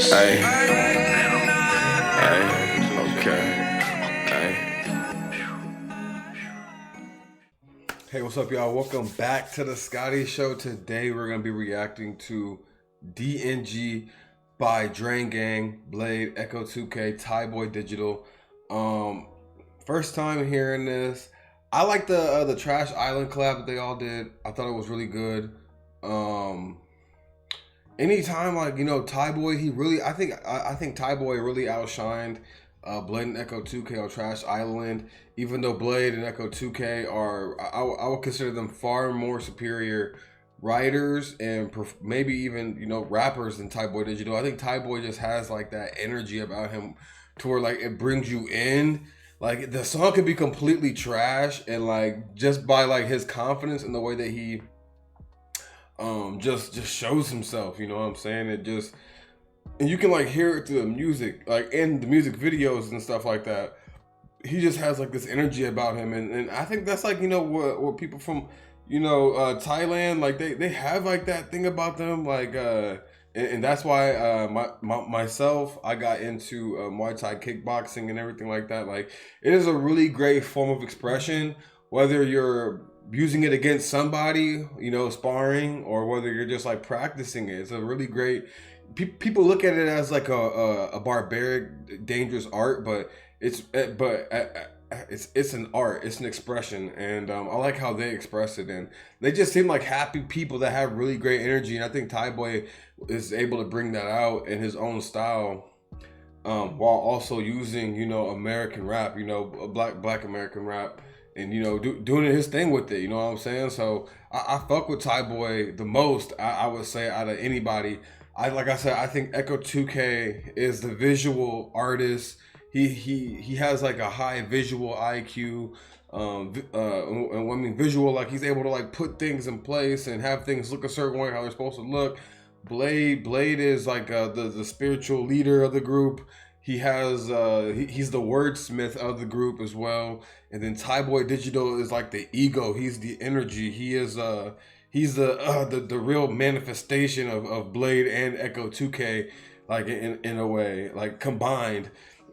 Hey, hey, okay, hey. Hey, what's up, y'all? Welcome back to the Scotty Show. Today, we're gonna be reacting to DNG by Drain Gang, Bladee, Echo 2K, Tyboy Digital. First time hearing this. I like the Trash Island collab that they all did. I thought it was really good. Anytime Tyboy, he really I think Tyboy really outshined Bladee and Echo 2K on Trash Island. Even though Bladee and Echo 2K are, I would consider them far more superior writers and maybe even rappers than Tyboy Digital. I think Tyboy just has like that energy about him to where like it brings you in. Like the song could be completely trash, and like just by like his confidence and the way that he just shows himself, you know what I'm saying? It just, and you can like hear it through the music, like in the music videos and stuff like that. He just has like this energy about him, and I think that's like what people from Thailand, like they have like that thing about them, like and that's why myself, I got into Muay Thai kickboxing and everything like that. Like it is a really great form of expression, whether you're using it against somebody, sparring, or whether you're just like practicing it. It's a really great. People look at it as like a barbaric, dangerous art, but it's an art. It's an expression, and I like how they express it. And they just seem like happy people that have really great energy. And I think Tyboy is able to bring that out in his own style, while also using American rap, black American rap, and doing his thing with it. You know what I'm saying? So I fuck with Tyboy the most. I would say out of anybody. Like I said, I think Echo 2K is the visual artist. He has like a high visual IQ. And I mean visual, like he's able to like put things in place and have things look a certain way how they're supposed to look. Bladee is like the spiritual leader of the group. He has he's the wordsmith of the group as well. And then Tyboy Digital is like the ego. He's the energy. He is he's the real manifestation of Bladee and Echo 2K, like in a way, like combined.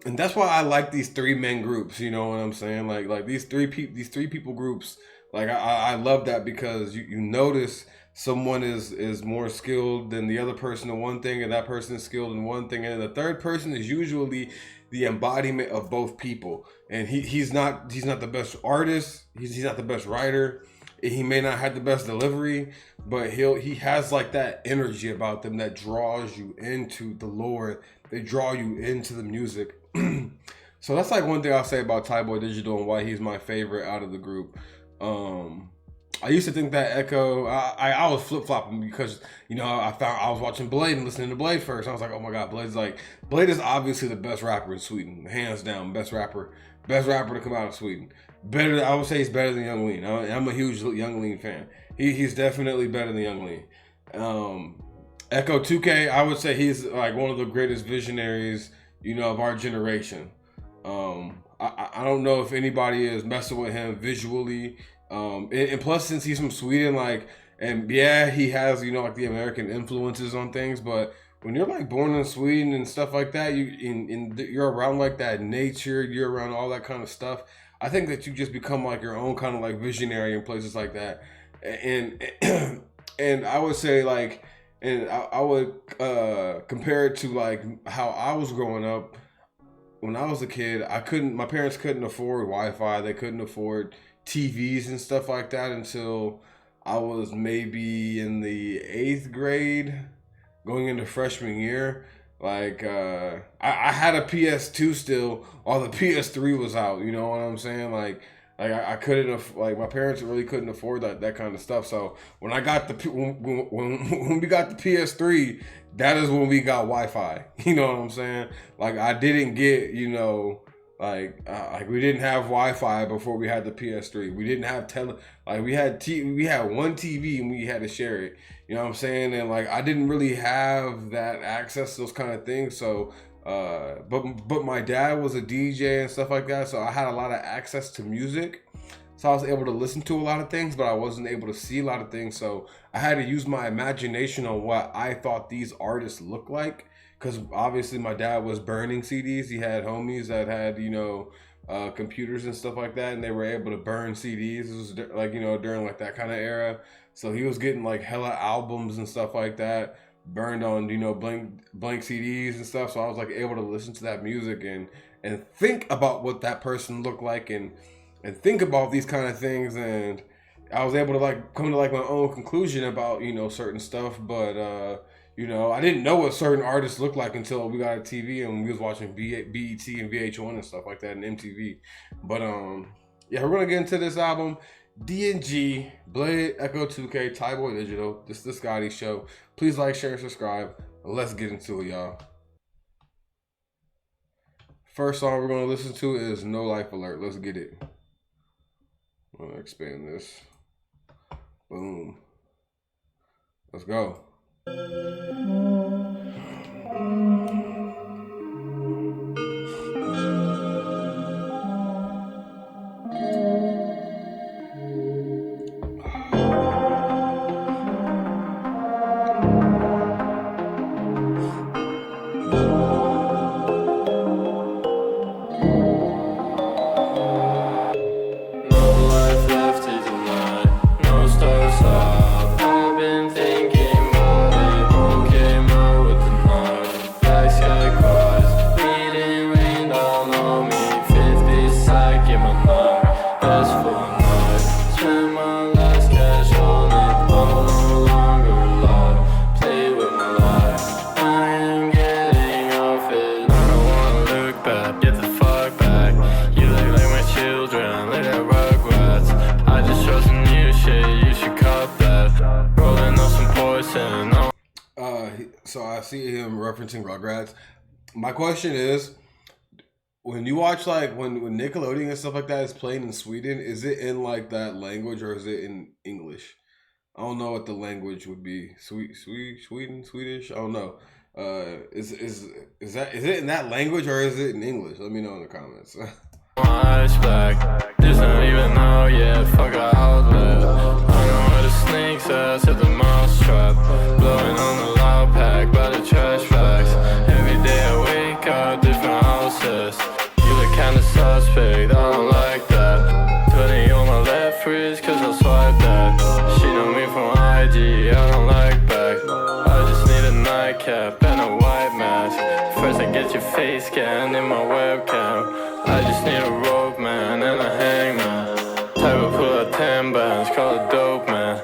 And that's why I like these three men groups. You know what I'm saying? Like these three people groups. Like I love that because you notice someone is more skilled than the other person in one thing, and that person is skilled in one thing, and the third person is usually the embodiment of both people. And he's not the best artist. He's not the best writer. He may not have the best delivery, but he has like that energy about them that draws you into the lore. They draw you into the music. So that's like one thing I'll say about Tyboy Digital and why he's my favorite out of the group. I used to think that Echo, I was flip flopping because I was watching Bladee and listening to Bladee first. I was like, oh my god, Bladee is obviously the best rapper in Sweden, hands down, best rapper to come out of Sweden. Better, I would say he's better than Young Lean. I'm a huge Young Lean fan. He's definitely better than Young Lean. Echo 2K, I would say he's like one of the greatest visionaries, of our generation. I don't know if anybody is messing with him visually. And plus, since he's from Sweden, like, and yeah, he has, like the American influences on things, but when you're like born in Sweden and stuff like that, you're around like that nature, you're around all that kind of stuff. I think that you just become like your own kind of like visionary in places like that. And and I would say like, and I would compare it to like how I was growing up. When I was a kid, my parents couldn't afford Wi-Fi. They couldn't afford TVs and stuff like that until I was maybe in the 8th grade, going into freshman year. Like I had a PS2 still while the PS3 was out. You know what I'm saying? Like I couldn't like my parents really couldn't afford that kind of stuff. So when I got when we got the PS3, that is when we got Wi-Fi. You know what I'm saying? Like I didn't get like we didn't have Wi-Fi before we had the PS3. We didn't have we had one TV and we had to share it. You know what I'm saying? And like I didn't really have that access to those kind of things. So but my dad was a DJ and stuff like that, so I had a lot of access to music. So I was able to listen to a lot of things, but I wasn't able to see a lot of things. So I had to use my imagination on what I thought these artists looked like. Because obviously my dad was burning CDs. He had homies that had, computers and stuff like that, and they were able to burn CDs. It was like, during like that kind of era. So he was getting like hella albums and stuff like that burned on, blank CDs and stuff. So I was like able to listen to that music and think about what that person looked like and think about these kind of things. And I was able to like come to like my own conclusion about, certain stuff. But, I didn't know what certain artists looked like until we got a TV and we was watching BET and VH1 and stuff like that and MTV. But yeah, we're gonna get into this album, D&G, Bladee, Echo 2K, Tyboy Digital. This is the Scotty Show. Please like, share, and subscribe. Let's get into it, y'all. First song we're gonna listen to is No Life Alert. Let's get it. I'm gonna expand this. Boom. Let's go. So I see him referencing Rugrats. My question is, when you watch like when Nickelodeon and stuff like that is playing in Sweden, is it in like that language or is it in English? I don't know what the language would be. Sweden, Swedish. I don't know. Is it in that language or is it in English? Let me know in the comments. This don't even know yet. Fuck a outlet. I know where the snakes at the mouse trap. Blowing on the loud pack by the trash bags. Every day I wake up, different houses. You look kinda suspect, I don't like that. 20 on my left wrist, cause I'll swipe that. She know me from IG, I don't like back. I just need a nightcap and a white mask. First I get your face scanned in my webcam. I just need a rope man and a hangman. Type of pull out 10 bands, call it dope man.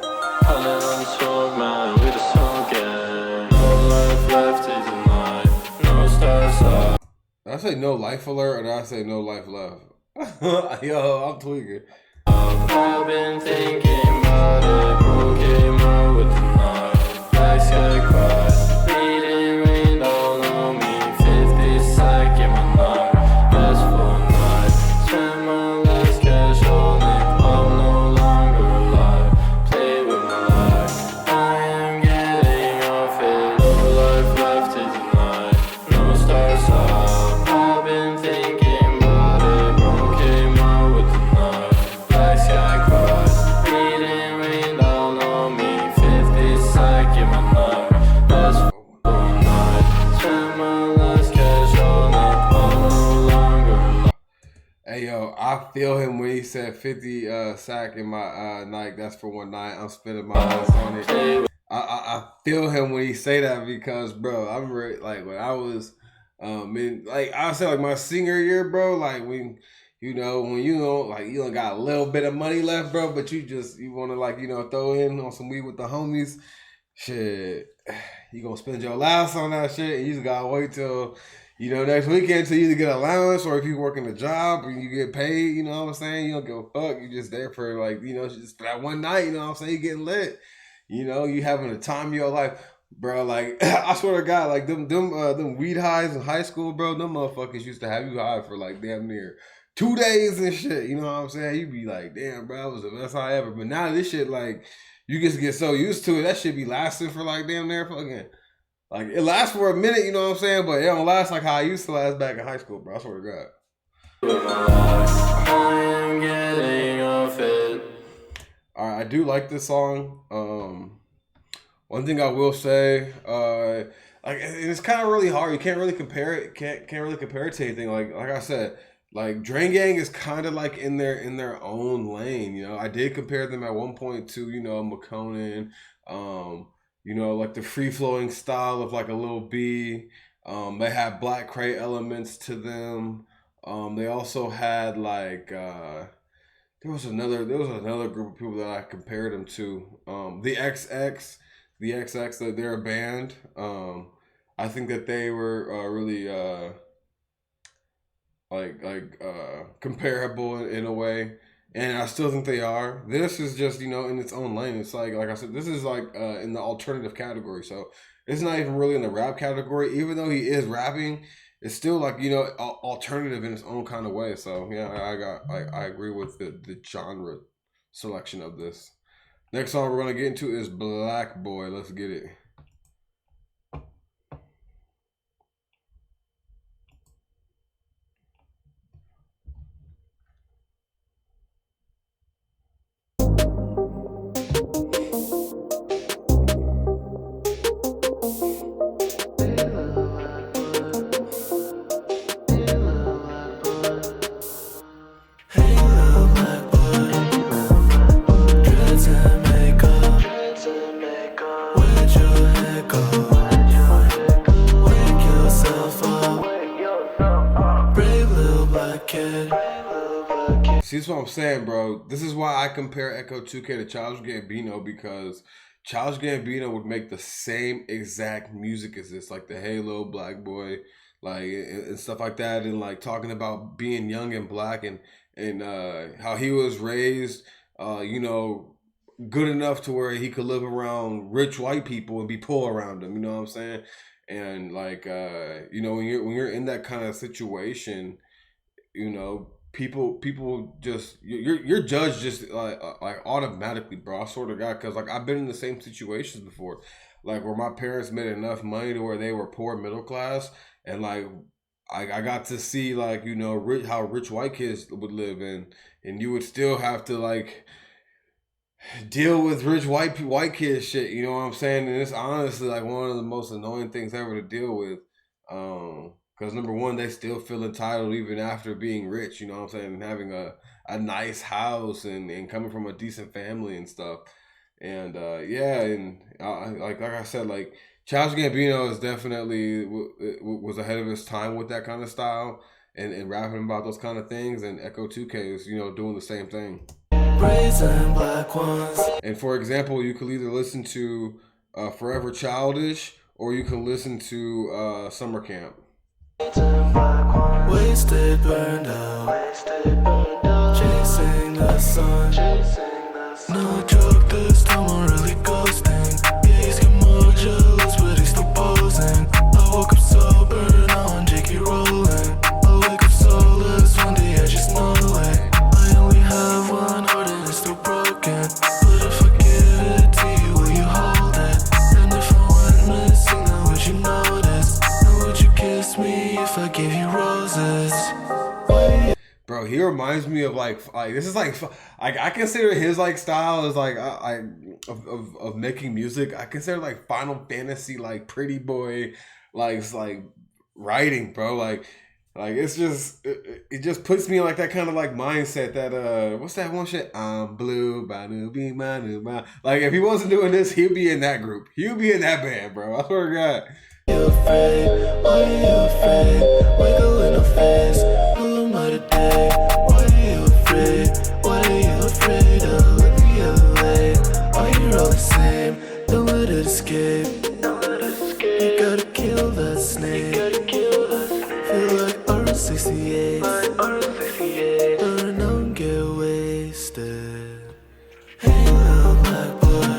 I live on the smoke man, with the smoke gang. No life left is a night, no stars up. Did I say no life alert or did I say no life left? Yo, I'm tweaking. I've been thinking about it, broke out with the knife. Black sky cries, bleeding rain all on me. 50 sack in my knife. I feel him when he said 50 sack in my Nike. That's for one night. I'm spending my ass on it. I feel him when he say that because, bro, I'm really, like when I was in like I would say like my senior year, bro. Like when you don't got a little bit of money left, bro, but you want to like throw in on some weed with the homies. Shit, you gonna spend your last on that shit, and you just gotta wait till. Next weekend till you either get allowance or if you working a job and you get paid, you know what I'm saying? You don't give a fuck. You just there for like, just for that one night, you know what I'm saying? You getting lit. You having a time of your life. Bro, like, I swear to God, like them weed highs in high school, bro, them motherfuckers used to have you high for like damn near 2 days and shit. You know what I'm saying? You be like, damn, bro, that was the best high ever. But now this shit, like, you just get so used to it. That shit be lasting for like damn near fucking. Like, it lasts for a minute, you know what I'm saying? But it don't last like how I used to last back in high school, bro. I swear to God. I am getting off fit. All right, I do like this song. One thing I will say, like it's kind of really hard. You can't really compare it. Can't really compare it to anything. Like I said, like Drain Gang is kind of like in their own lane. You know, I did compare them at one point to McConan. Like the free flowing style of like a Lil B. They had Black Crate elements to them. They also had like there was another group of people that I compared them to. The XX, that they're a band. I think that they were really comparable in a way, and I still think they are. This is just in its own lane. It's like I said, this is like in the alternative category, so it's not even really in the rap category. Even though he is rapping, it's still like alternative in its own kind of way. So yeah, I agree with the genre selection of this. Next song we're gonna get into is Black Boy. Let's get it. See, that's what I'm saying, bro. This is why I compare Echo 2K to Childish Gambino, because Childish Gambino would make the same exact music as this, like the Halo, Black Boy, like and stuff like that, and like talking about being young and black and how he was raised, good enough to where he could live around rich white people and be poor around them. You know what I'm saying? And like when you're in that kind of situation, people just you're judged just like automatically, bro. I swear to God, because like I've been in the same situations before, like where my parents made enough money to where they were poor middle class, and like I got to see like how rich white kids would live in, and you would still have to like deal with rich white kids shit. You know what I'm saying? And it's honestly like one of the most annoying things ever to deal with. Because number one, they still feel entitled even after being rich, you know what I'm saying, and having a nice house and coming from a decent family and stuff. And like I said, like Childish Gambino is definitely was ahead of his time with that kind of style and rapping about those kind of things. And Echo 2K is doing the same thing. Black ones. And for example, you could either listen to Forever Childish or you can listen to Summer Camp. Wasted, burned out, chasing the sun. No joke, this time I'm really ghosting. Yeah, he's getting more jealous, but he's still posing. I woke up sober, now I'm Jakey rolling. I wake up soulless, one day I just know it. I only have one heart and it's still broken. But if I give it to you, will you hold it? And if I went missing, then would you notice? And would you kiss me if I gave you roses? Bro, he reminds me of like this is like I consider his like style as like of making music. I consider like Final Fantasy like Pretty Boy like writing, bro. Like it's just it just puts me in like that kind of like mindset that what's that one shit? I'm blue, banu be manu ba. Like if he wasn't doing this, he'd be in that group. He'd be in that band, bro. I swear to God. You afraid? Why are you afraid? Wiggle in the face. Who am I today? Why are you afraid? What are you afraid of? Look the other way. Are you all the same? Don't let it escape. Don't let it escape. You gotta kill that snake. You gotta kill that snake. Feel like R68. Like R68. Burn out, get wasted. Hey, little black boy.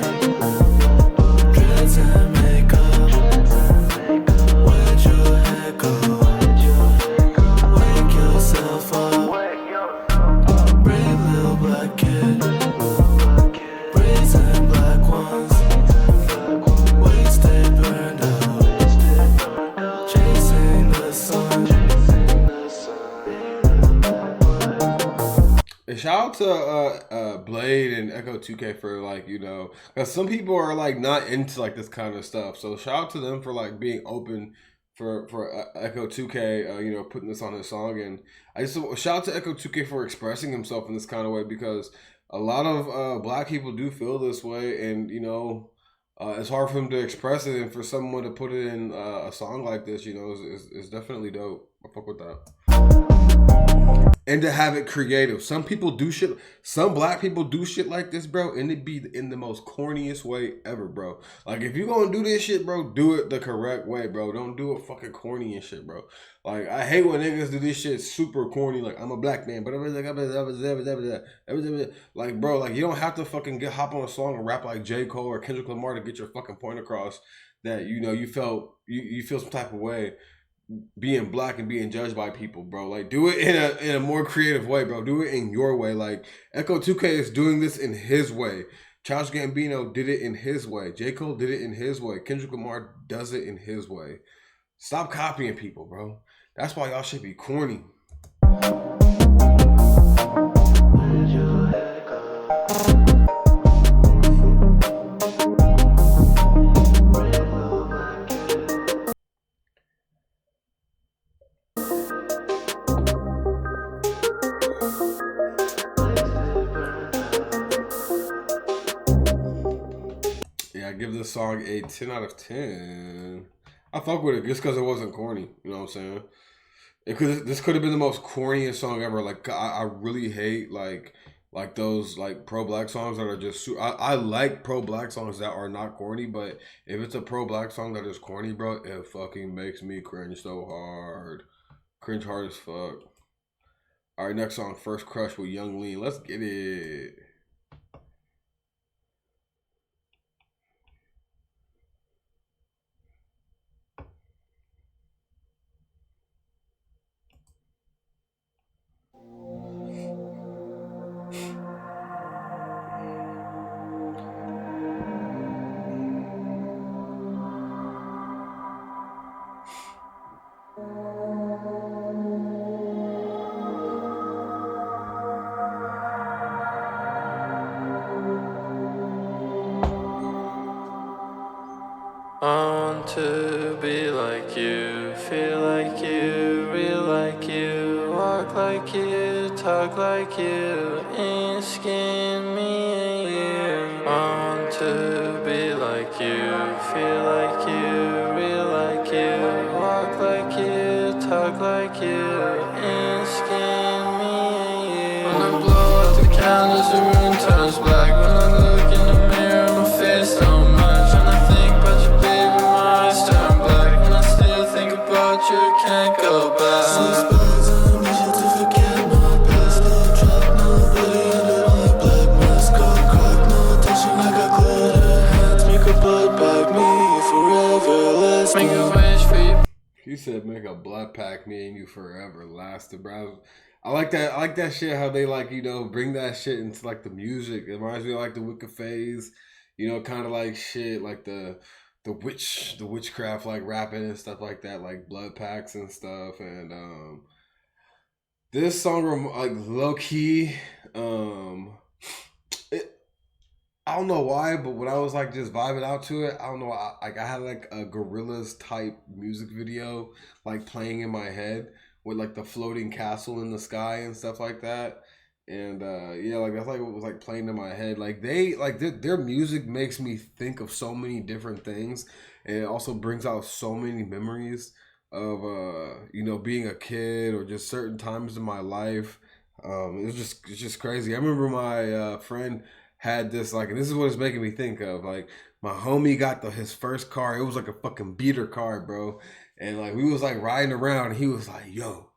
Dreads and makeup. Where'd your hair go? Wake yourself up. shout out to Bladee and Echo 2K for like, you know, because some people are like not into like this kind of stuff. So shout out to them for like being open for Echo 2K, you know, putting this on his song. And I just shout out to Echo 2K for expressing himself in this kind of way, because a lot of black people do feel this way, and you know, it's hard for him to express it, and for someone to put it in a song like this, you know, is definitely dope. I fuck with that. And to have it creative. Some people do shit. Some black people do shit like this, bro, and it be in the most corniest way ever, bro. Like, if you gonna do this shit, bro, do it the correct way, bro. Don't do it fucking corny and shit, bro. Like, I hate when niggas do this shit super corny. Like, I'm a black man, but like, bro, like, you don't have to fucking hop on a song and rap like J. Cole or Kendrick Lamar to get your fucking point across that, you know, you feel some type of way being black and being judged by people, bro. Like, do it in a more creative way, bro. Do it in your way. Like, Echo 2K is doing this in his way. Childish Gambino did it in his way. J. Cole did it in his way. Kendrick Lamar does it in his way. Stop copying people, bro. That's why y'all should be corny. I give this song a 10 out of 10. I fuck with it just because it wasn't corny. You know what I'm saying? This could have been the most corniest song ever. Like, I really hate like those like pro-black songs that are just. I like pro-black songs that are not corny, but if it's a pro-black song that is corny, bro, it fucking makes me cringe so hard. Cringe hard as fuck. All right, next song, First Crush with Young Lean. Let's get it. Want to be like you, feel like you, real like you, walk like you, talk like you, in skin, me and you. Want to be like you, feel like you, real like you, walk like you, talk like you, in skin, me and you. When I blow out the candles, the room turns black. When I look in the mirror, my face don't match. And I think about you, baby, my eyes turn black. And I still think about you, can't go back. He said, "Make a blood pack, me and you forever lasted, bro." I like that. I like that shit. How they like, you know, bring that shit into like the music. It reminds me of like the Wickr phase, you know, kind of like shit like the witchcraft, like rapping and stuff like that, like blood packs and stuff. And this song, like low key, I don't know why, but when I was like just vibing out to it, I don't know. I had like a Gorillaz type music video like playing in my head with like the floating castle in the sky and stuff like that. And yeah, like that's like what was like playing in my head. Like their music makes me think of so many different things, and it also brings out so many memories of you know, being a kid or just certain times in my life. It's just crazy. I remember my friend had this, like, and this is what it's making me think of. Like, my homie got his first car. It was like a fucking beater car, bro. And like we was like riding around, and he was like, "Yo,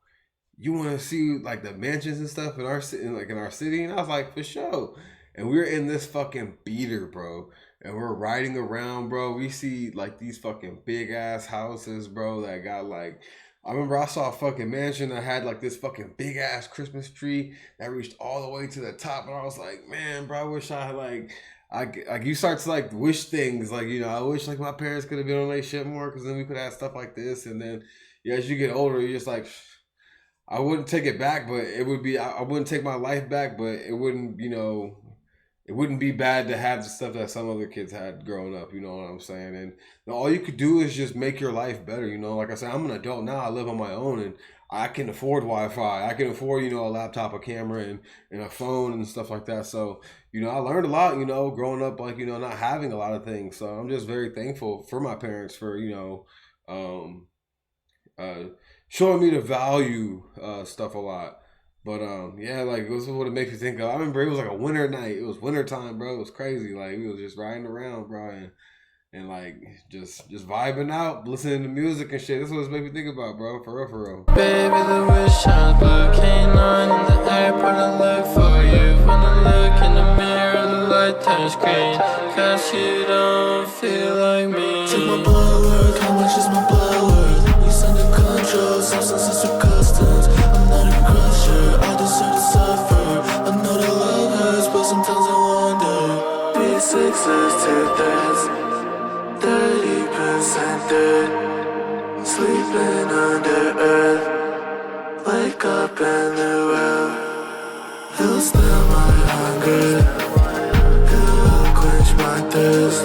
you want to see like the mansions and stuff in our city?" And I was like, "For sure." And we were in this fucking beater, bro. And we're riding around, bro. We see like these fucking big ass houses, bro, that got like. I remember I saw a fucking mansion that had like this fucking big ass Christmas tree that reached all the way to the top, and I was like, man, bro, I wish I had like you start to like wish things, like, you know, I wish like my parents could have been on their shit more, because then we could have stuff like this. And then yeah, as you get older, you're just like, I wouldn't take it back, but it would be. I wouldn't take my life back, but it wouldn't. It wouldn't be bad to have the stuff that some other kids had growing up. You know what I'm saying? And all you could do is just make your life better. Like I said, I'm an adult now. I live on my own, and I can afford Wi-Fi. I can afford a laptop, a camera, and a phone and stuff like that. So I learned a lot. Growing up, like not having a lot of things. So I'm just very thankful for my parents for um, uh, showing me to value stuff a lot. But yeah, like this is what it makes me think of. I remember it was like a winter night. It was winter time, bro. It was crazy. Like we was just riding around, bro, and like just vibing out, listening to music and shit. This is what it makes me think about, bro. For real, for real. Baby, the wish shines blue, canine in the airport. I look for you. When I look in the mirror, the light turns green. Cause you don't feel like me. Take my blood work, how much is my blood worth? We send the control, substances to customs. I'm not a crusher, I deserve to suffer. I know that love hurts, but sometimes I wonder. B6s, 2/3, 30% dead. Sleeping under earth, wake up in the world. You'll still my hunger, you'll quench my thirst.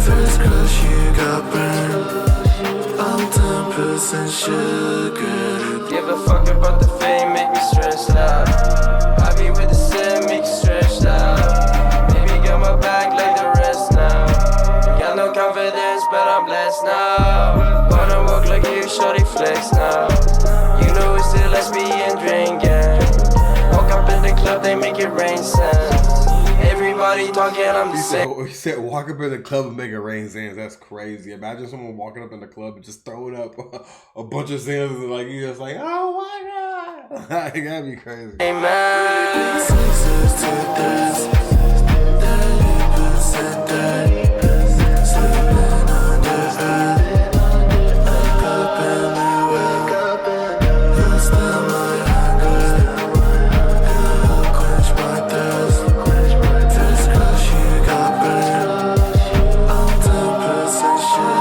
First crush you got burned, I'm 10% sugar. Give a fuck about the fame, make me stressed out. I be with the sin, make you stretched out. Baby got my back like the rest now. Got no confidence, but I'm blessed now. Wanna walk like you, shorty flex now. You know it's still lesbian drinking. Walk up in the club, they make it rain sense. Everybody talking, I'm the same. He said walk up in the club and make it rain sands. That's crazy. Imagine someone walking up in the club and just throwing up a bunch of sands and like you just like, oh my god. That'd be crazy. Amen. 6s, 2/3, 30% dead. Sleeping under earth, wake up in the world. You're still my hunger, you'll quench my thirst. First crush you got burned, I'm 10% sugar.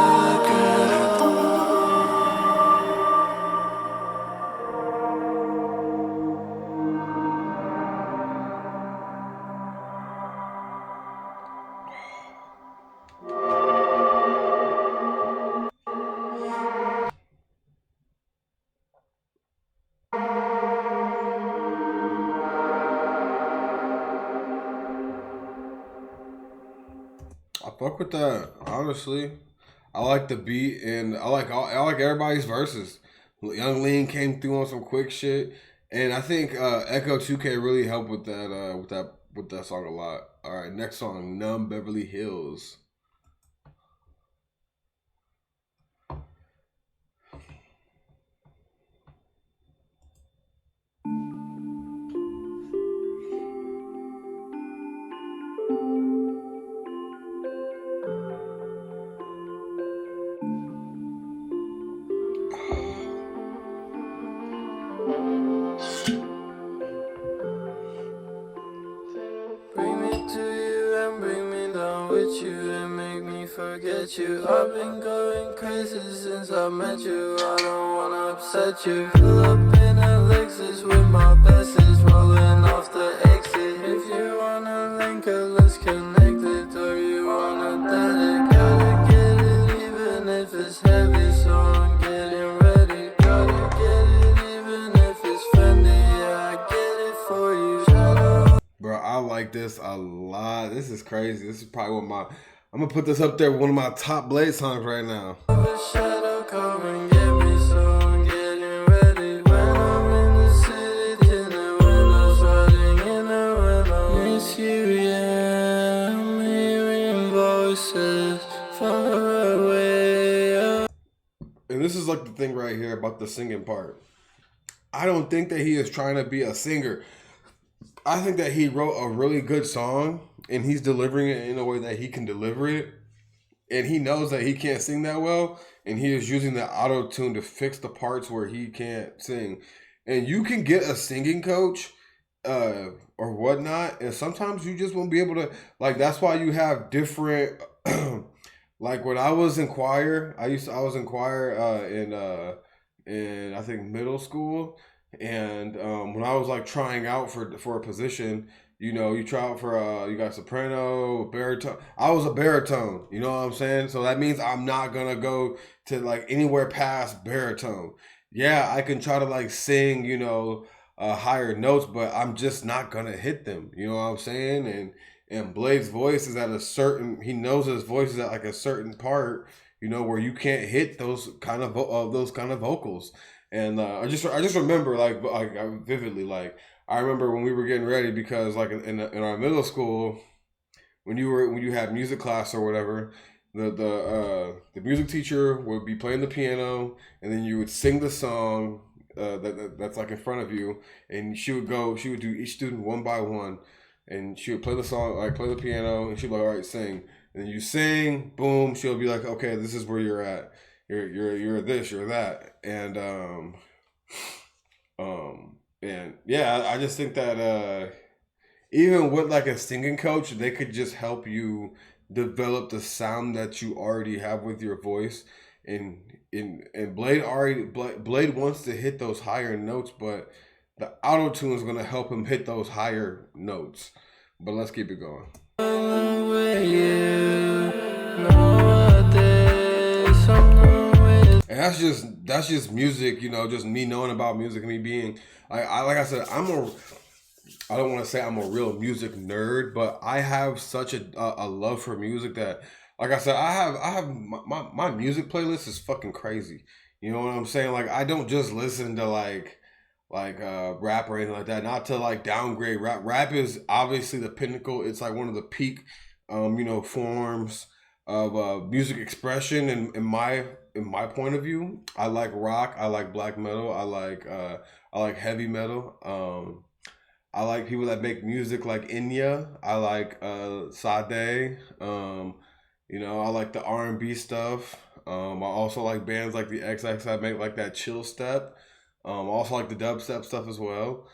I fuck with that. Honestly, I like the beat and I like everybody's verses. Young Lean came through on some quick shit, and I think Echo 2K really helped with that song a lot. All right, next song, Numb, Beverly Hills. Bring me to you and bring me down with you and make me forget you. I've been going crazy since I met you. I don't wanna upset you. Fill up in a Lexus with my besties rolling off the exit. If you wanna link it, let's connect it. Or you wanna dead it, gotta get it even if it's heavy. So I'm getting ready. Gotta get it even if it's Fendi. Yeah, I get it for you. Bro, I like this a lot. This is crazy. This is probably I'm gonna put this up there with one of my top Bladee songs right now. Shadow come and get me, so I'm getting ready. When I'm in the city, in the windows, riding in the window. Miss you, yeah, I'm hearing voices far away. And this is like the thing right here about the singing part. I don't think that he is trying to be a singer. I think that he wrote a really good song and he's delivering it in a way that he can deliver it. And he knows that he can't sing that well. And he is using the auto-tune to fix the parts where he can't sing. And you can get a singing coach or whatnot. And sometimes you just won't be able to, like, that's why you have different, like when I was in choir, I was in choir in I think middle school. And when I was like trying out for a position, you know, you try out for you got soprano, baritone. I was a baritone, you know what I'm saying? So that means I'm not gonna go to like anywhere past baritone. Yeah, I can try to like sing, you know, higher notes, but I'm just not gonna hit them. You know what I'm saying? And Blade's voice is at a certain. He knows his voice is at like a certain part, you know, where you can't hit those kind of vocals. And I just remember like vividly like I remember when we were getting ready because like in our middle school when you had music class or whatever, the music teacher would be playing the piano, and then you would sing the song that's like in front of you, and she would do each student one by one, and she would play the song, like play the piano, and she'd be like, all right, sing, and then you sing, boom, she'll be like, okay, this is where you're at, you're this, you're that, and yeah, I just think that even with like a singing coach, they could just help you develop the sound that you already have with your voice. And Blade wants to hit those higher notes, but the auto tune is gonna help him hit those higher notes. But let's keep it going. And that's just music, you know, just me knowing about music and me being like I said, I don't want to say I'm a real music nerd, but I have such a love for music that, like I said, I have my music playlist is fucking crazy. You know what I'm saying? Like I don't just listen to rap or anything like that. Not to like downgrade rap. Rap is obviously the pinnacle. It's like one of the peak, you know, forms of music expression. In my point of view, I like rock. I like black metal. I like heavy metal. I like people that make music like Enya. I like Sade. You know, I like the R&B stuff. I also like bands like the XX that make like that chill step. I also like the dubstep stuff as well.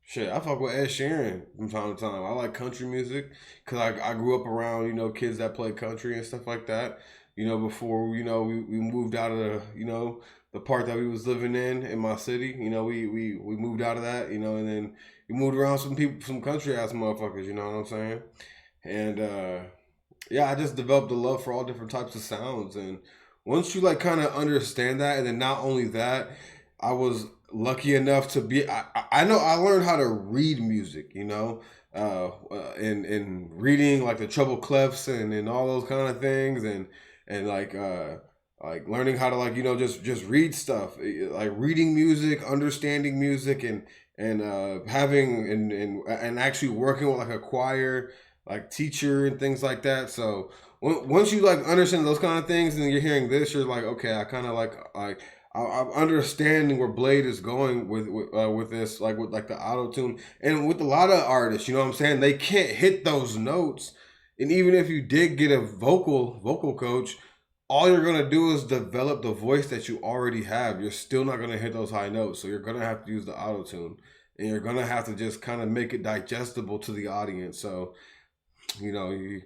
Shit, I fuck with Ed Sheeran from time to time. I like country music because I grew up around, you know, kids that play country and stuff like that. You know, before, you know, we moved out of the, you know, the part that we was living in my city. You know, we moved out of that, you know, and then we moved around some people, some country ass motherfuckers, you know what I'm saying? And yeah, I just developed a love for all different types of sounds. And once you like kind of understand that, and then not only that, I was lucky enough to be, I know I learned how to read music, you know, in reading like the treble clefs and all those kind of things. And like learning how to like, you know, just read stuff, like reading music, understanding music, and having and actually working with like a choir like teacher and things like that. So once you like understand those kind of things and you're hearing this, you're like, okay, I kind of like I'm understanding where Blade is going with this, like with like the auto tune, and with a lot of artists, you know what I'm saying, they can't hit those notes. And even if you did get a vocal coach, all you're gonna do is develop the voice that you already have. You're still not gonna hit those high notes, so you're gonna have to use the auto tune, and you're gonna have to just kind of make it digestible to the audience. So, you know, you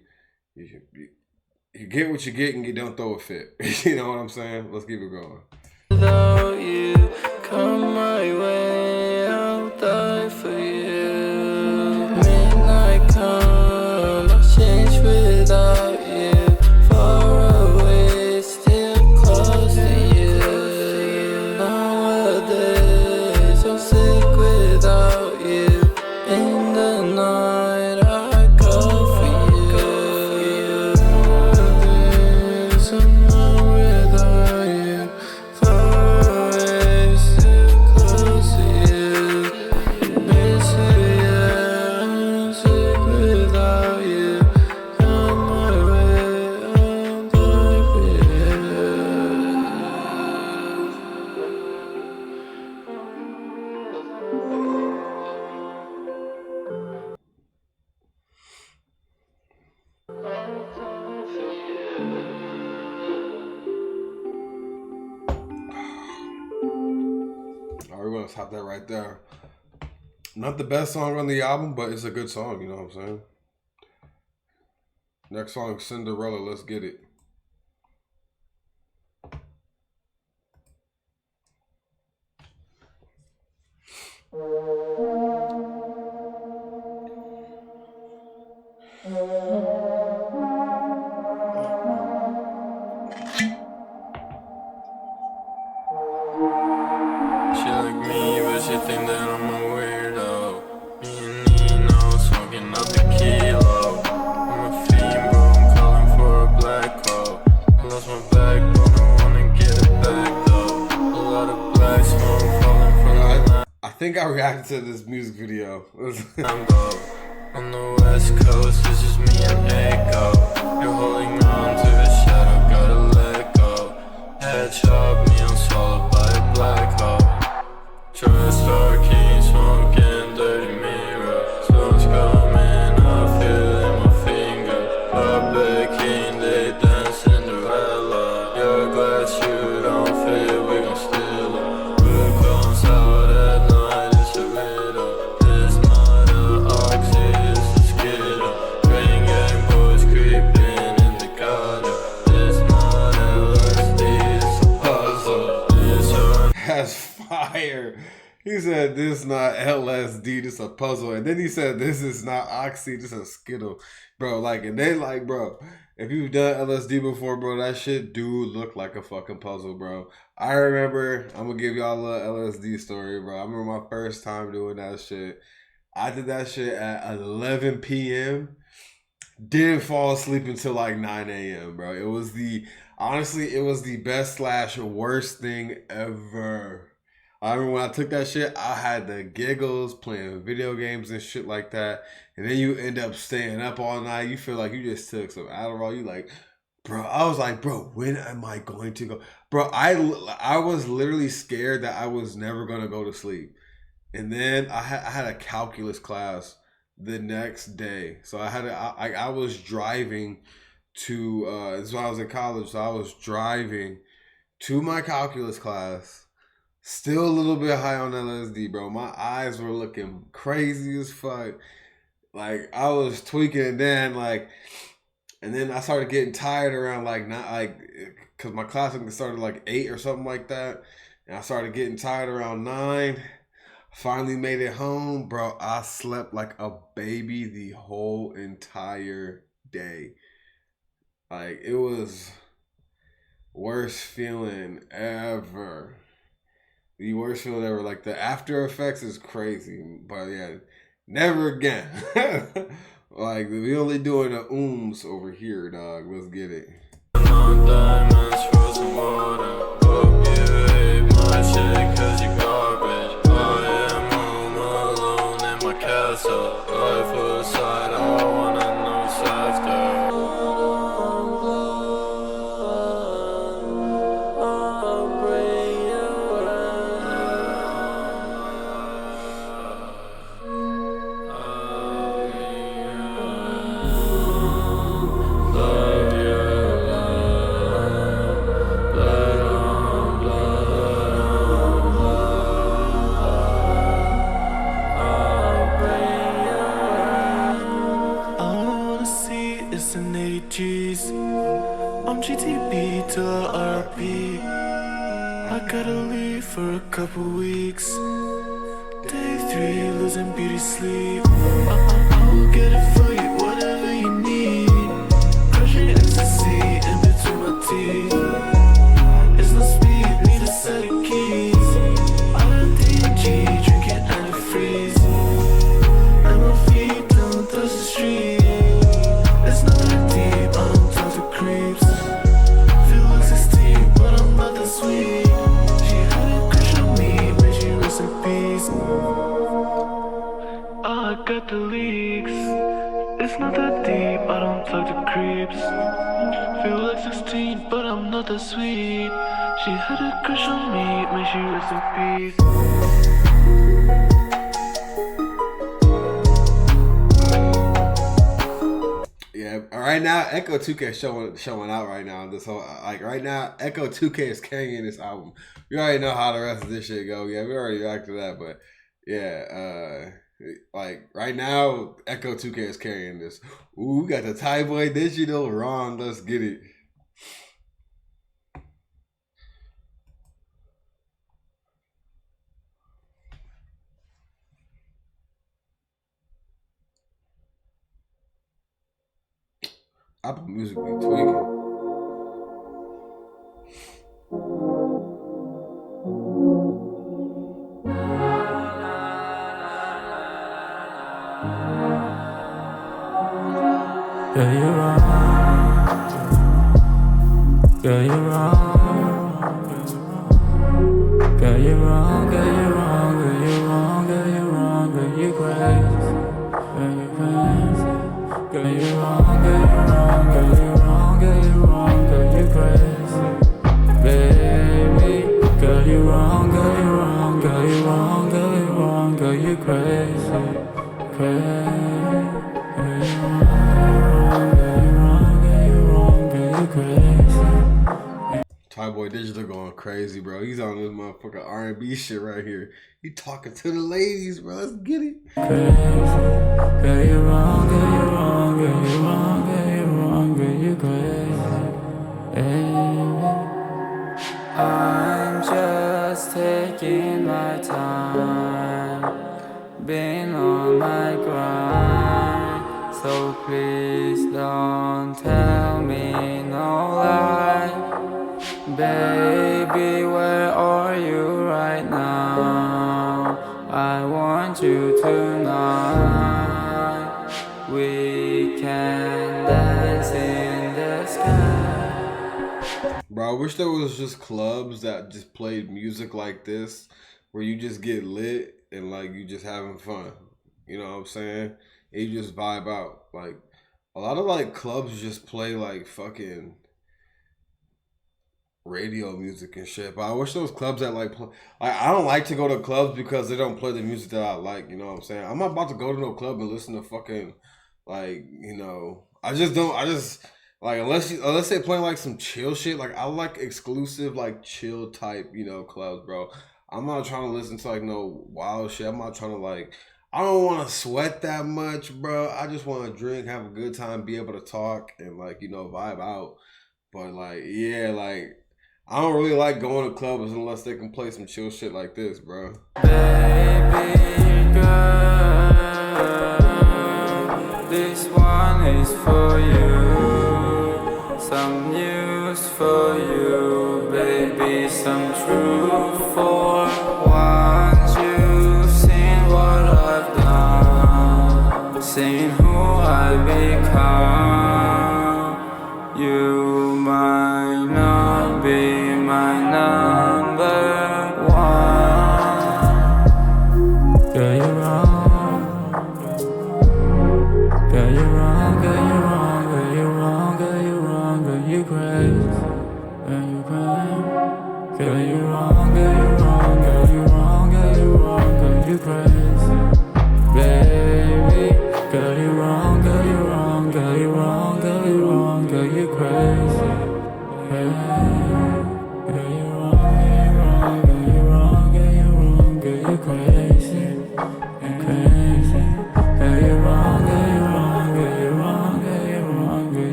get what you get, and you don't throw a fit. You know what I'm saying? Let's keep it going. Without you, come my way, I'll die for you. Midnight come, I'll change without you. Far away, still close to you. Nowadays, I'm sick without you. In the night, I go for you. Nowadays, I'm not without you. Far away, still close to you. Miss you, yeah, I'm sick without you. On my way, I'll die for you. All right, we're gonna stop that right there. Not the best song on the album, but it's a good song. You know what I'm saying? Next song, Cinderella. Let's get it. my backbone, I wanna get it back though. A lot of black smoke falling from the I think I reacted to this music video. Lambo. On the west coast, it's just me and Echo. You're holding on to the shadow, gotta let go. Headshot, me, I'm swallowed by a black hole. Trust our king, smoking dirty mirror. Smoke's coming, I feel it in my finger. Puppet king, they dance Cinderella. Your glass shoe don't fit, we gon' steal it. Blue comes out at night, it's a riddle. It's not a oxy, it's a skittle. Ring gang boys creeping in the garden. It's not LSD, it's a puzzle. It's That's fire. He said this not LSD, this a puzzle. And then he said this is not Oxy, this a Skittle. Bro, like, and they like, bro, if you've done LSD before, bro, that shit do look like a fucking puzzle, bro. I remember, I'm gonna give y'all a little LSD story, bro. I remember my first time doing that shit. I did that shit at 11 p.m. Didn't fall asleep until like 9 a.m., bro. It was honestly, it was the best / worst thing ever. I remember when I took that shit, I had the giggles playing video games and shit like that. And then you end up staying up all night. You feel like you just took some Adderall. You like, bro, I was like, bro, when am I going to go? Bro, I was literally scared that I was never going to go to sleep. And then I had a calculus class the next day. So I was driving to, so I was in college. So I was driving to my calculus class. Still a little bit high on LSD, bro. My eyes were looking crazy as fuck. Like, I was tweaking, and then I started getting tired around cause my class started like 8 or something like that. And I started getting tired around 9. Finally made it home, bro. I slept like a baby the whole entire day. Like, it was worst feeling ever. The worst feeling ever. Like, the after effects is crazy. But yeah, never again. Like, we only doing the over here, dog. Let's get it. on diamonds, frozen water. Hope you hate my shit cause you garbage. I am home alone in my castle. Life aside, I wanna know what's after. I'm GTB till RP. I gotta leave for a couple weeks. Day 3, losing beauty sleep. I'll get it for you, whatever you need. Crushing ecstasy in between my teeth. It's no speed, need a set of keys. All the DG, drinking antifreeze. And my feet don't touch the street. It's not that deep, I don't talk to creeps. Feel like 16, but I'm not that sweet. She had a crush on me, may she rest in peace. I got the leaks. It's not that deep, I don't talk to creeps. Feel like 16, but I'm not that sweet. She had a crush on me, may she rest in peace. Yeah, right now Echo 2K showing out right now. This whole right now Echo 2K is carrying this album. You already know how the rest of this shit go. Yeah, we already reacted to that, but yeah, right now Echo 2K is carrying this. Ooh, we got the Thai Boy Digital Ron. Let's get it. Apple Music be tweaking. Yeah, you're right. Girl, you're wrong. Girl, you're wrong. Girl, you're wrong. Girl, you're wrong. Girl, you're wrong. Girl, you're crazy. Girl, you're crazy. Girl, you're wrong. Girl, you're wrong. Girl, you're wrong. Girl, you're wrong. Girl, you're crazy. Baby, girl, you're wrong. Girl, you're wrong. Girl, you're wrong. Girl, you're wrong. Girl, you're crazy. Crazy. Tyboy Digital going crazy, bro. He's on this motherfucking R&B shit right here. He talking to the ladies, bro. Let's get it. Crazy. Girl, you're wrong. Girl, you're wrong. Girl, you're wrong. Girl, you're wrong. Girl, you're crazy. Baby, I'm just taking my time, been on my grind, so please don't tell me no lie. Baby, where are you right now? I want you tonight. We can dance in the sky. Bro, I wish there was just clubs that just played music like this, where you just get lit and like you just having fun. You know what I'm saying? And you just vibe out. Like a lot of like clubs just play like fucking radio music and shit. But I wish those clubs that like play. I don't like to go to clubs because they don't play the music that I like. You know what I'm saying? I'm not about to go to no club and listen to fucking like, you know. I just like unless they playing like some chill shit. Like I like exclusive like chill type, you know, clubs, bro. I'm not trying to listen to like no wild shit. I'm not trying to like. I don't want to sweat that much, bro. I just want to drink, have a good time, be able to talk, and like, you know, vibe out. But like, yeah, like I don't really like going to clubs unless they can play some chill shit like this, bro. Baby girl, this one is for you. Some news for you, baby, some truth for once you've seen what I've done, seen who I become. You might not be my number one. Girl, you're wrong. Girl, you're wrong. Girl, you're wrong. Girl, you're wrong. Girl, you're wrong. Girl, you're crazy. Girl, you're crazy. Girl, you're wrong. Girl, you're wrong. Girl, you're wrong. Girl, you're wrong. Girl, you're crazy. Baby, girl, you're wrong. Girl, you're wrong. Girl, you're wrong. Girl, you're wrong. Girl, you're crazy.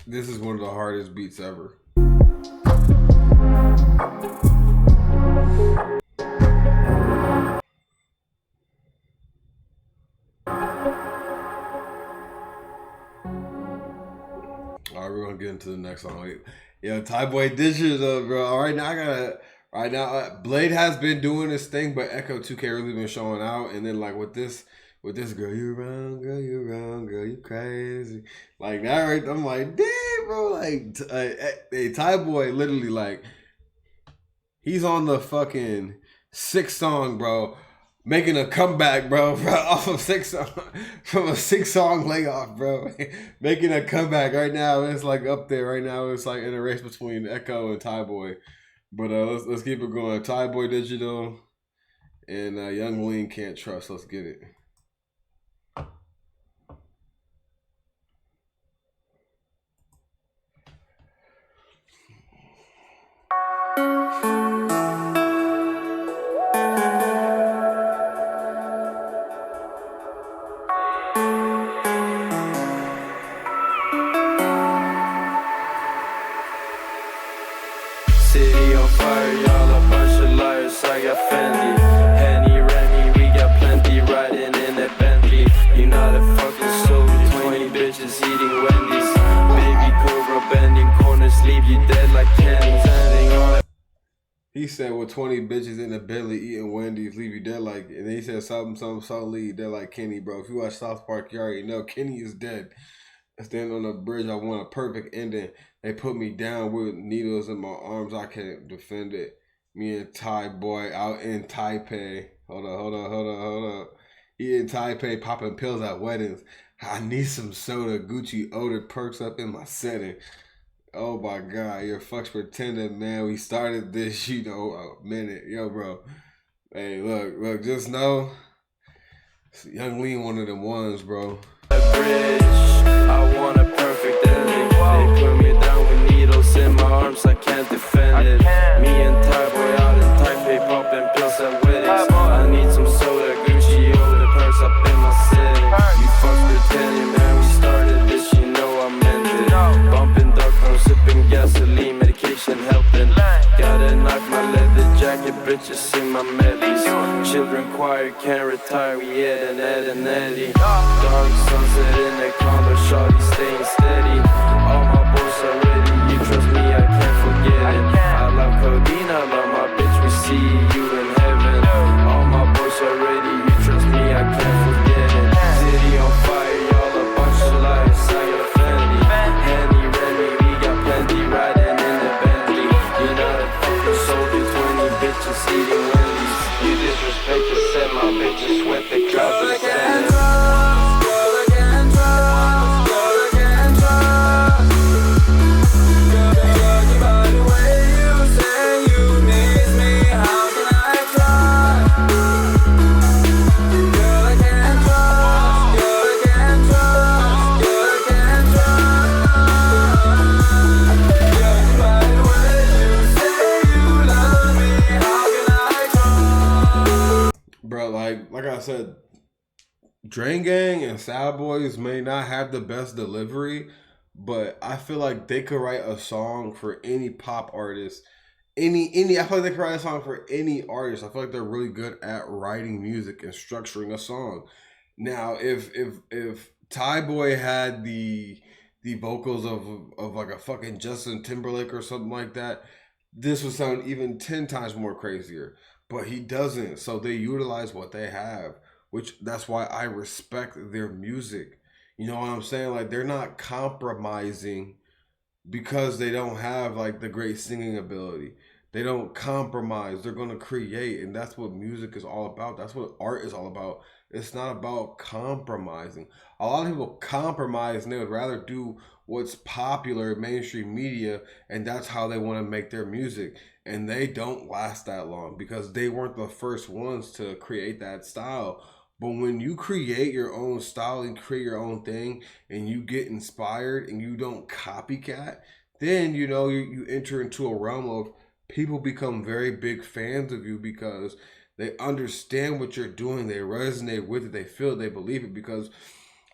This is one of the hardest beats ever. All right, we're gonna get into the next song. Yo, Tyboy Digital, bro. All right, now Bladee has been doing this thing, but Echo 2K really been showing out. And then like with this girl, you're wrong, girl, you're wrong, girl, you crazy. Like that right, I'm like, damn, bro. Like, hey, Tyboy literally like, he's on the fucking 6th song, bro. Making a comeback, bro, off of 6 song, from a 6-song layoff, bro. Making a comeback right now. It's like up there right now. It's like in a race between Echo and Tyboy. But let's keep it going. Tyboy Digital and Young Lean Can't Trust. Let's get it. City on fire, y'all a bunch of liars. I got Fendi, Henny, Remy, we got plenty riding in that Bentley. You not a fucking soldier, 20 bitches eating Wendy's. Baby girl bending corners, leave you dead like Kenny. Standing on He said, with 20 bitches in the belly eating Wendy's, leave you dead like, and then he said something, leave you dead like Kenny, bro. If you watch South Park, you already know Kenny is dead. I stand on the bridge, I want a perfect ending. They put me down with needles in my arms, I can't defend it. Me and Thai boy out in Taipei. Hold up. He in Taipei popping pills at weddings. I need some soda, Gucci odor perks up in my setting. Oh my God, you're fucks pretending, man. We started this, a minute. Yo, bro. Hey, look, just know, Young Lean one of them ones, bro. Bridge, I want a perfect ending. They put me down with needles in my arms, I can't defend it. Me and Thai boy out in Taipei popping pills at weddings. I need some soda, Gucci odor perks up in my city. You fucks pretending, man. We started this, I meant it. Bumping dark, I'm sipping gasoline, medication helping. Gotta knock my leather jacket, bitches sing my medleys. Children choir, can't retire, we had an Ed and Eddie. Dark sunset in the condo, shawty staying steady. All my boys are ready, you trust me, I can't forget it. I love codeine, I love my bitch, we see you in heaven. All my boys are ready, you trust me, I can't forget it. City on fire, y'all a bunch of liars, I got Fendi. Henny, Remy, we got plenty riding in the Bentley. You're not a fucking soldier, 20 bitches eating Wendy's. You disrespect the set, my bitches sweat the crowd to stand. Like I said, Drain Gang and Sad Boys may not have the best delivery, but I feel like they could write a song for any pop artist. I feel like they could write a song for any artist. I feel like they're really good at writing music and structuring a song. Now, if Thai Boy had the vocals of like a fucking Justin Timberlake or something like that, this would sound even 10 times more crazier. But he doesn't, so they utilize what they have, which that's why I respect their music. You know what I'm saying? Like, they're not compromising because they don't have like the great singing ability. They don't compromise. They're gonna create, and that's what music is all about. That's what art is all about. It's not about compromising. A lot of people compromise and they would rather do what's popular in mainstream media, and that's how they want to make their music. And they don't last that long because they weren't the first ones to create that style. But when you create your own style and create your own thing and you get inspired and you don't copycat, then you enter into a realm of people become very big fans of you because they understand what you're doing, they resonate with it, they feel it, they believe it, because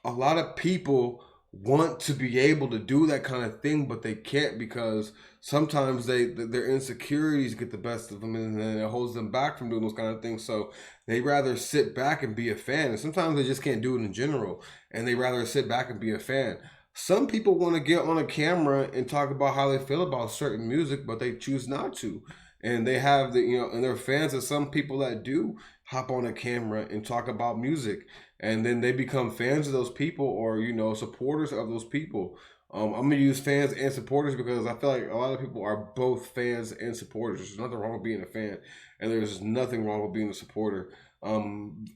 a lot of people want to be able to do that kind of thing, but they can't because sometimes their insecurities get the best of them, and then it holds them back from doing those kind of things. So they rather sit back and be a fan, and sometimes they just can't do it in general, and they rather sit back and be a fan. Some people want to get on a camera and talk about how they feel about certain music, but they choose not to. And they have and they're fans of some people that do hop on a camera and talk about music. And then they become fans of those people or, supporters of those people. I'm going to use fans and supporters because I feel like a lot of people are both fans and supporters. There's nothing wrong with being a fan, and there's nothing wrong with being a supporter.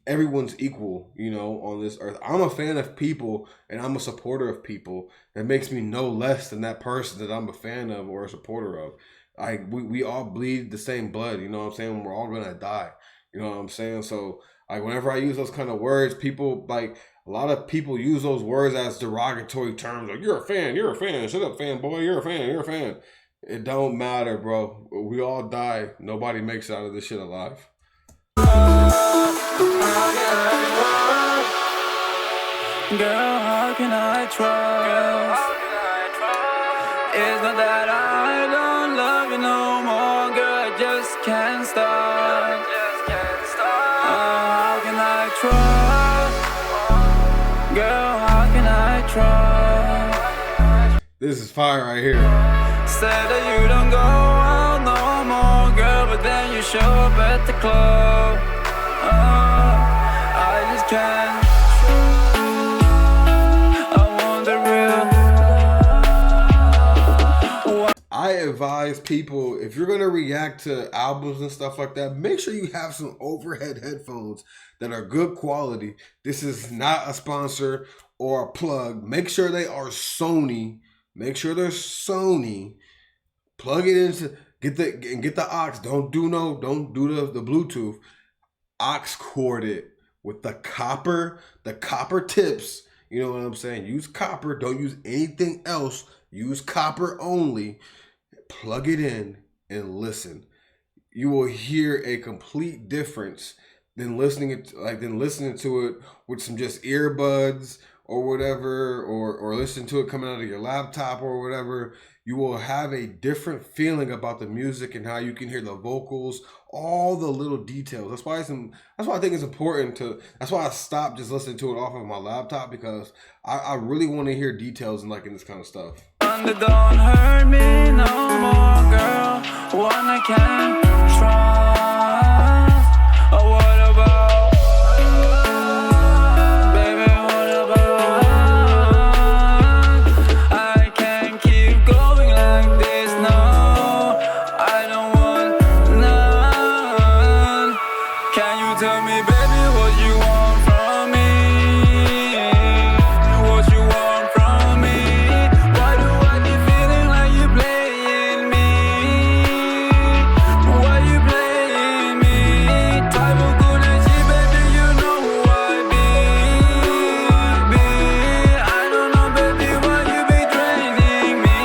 Everyone's equal, on this earth. I'm a fan of people and I'm a supporter of people. That makes me no less than that person that I'm a fan of or a supporter of. We all bleed the same blood, you know what I'm saying? We're all going to die, you know what I'm saying? So whenever I use those kind of words, people a lot of people use those words as derogatory terms. Like, you're a fan. Shut up, fanboy. You're a fan. It don't matter, bro. We all die. Nobody makes it out of this shit alive. Girl, how can I trust? It's not that I don't love you no more, girl, I just can't stop. How can I trust? Girl, how can I trust? This is fire right here. Said that you don't go out no more, girl, but but then you show up at the club. I just can't. I want the real. I advise people, if you're gonna react to albums and stuff like that, make sure you have some overhead headphones that are good quality. This is not a sponsor or a plug. Make sure they are Sony. Make sure they're Sony. Plug it into get the aux. Don't do the Bluetooth. Aux cord it with the copper tips. You know what I'm saying? Use copper. Don't use anything else. Use copper only. Plug it in and listen. You will hear a complete difference than listening to it with some just earbuds or whatever, or listen to it coming out of your laptop or whatever. You will have a different feeling about the music and how you can hear the vocals, all the little details. That's why I think it's important to. That's why I stopped just listening to it off of my laptop, because I really want to hear details in this kind of stuff. Don't hurt me no more, girl. One I can't trust. Oh, what about, baby? What about? I can't keep going like this. No, I don't want none. Can you tell me, baby, what you want from me? What you want from me? Why do I keep feeling like you playing me? Why you playing me? Type of good and cheap, baby, you know who I be. I don't know, baby, why you be draining me?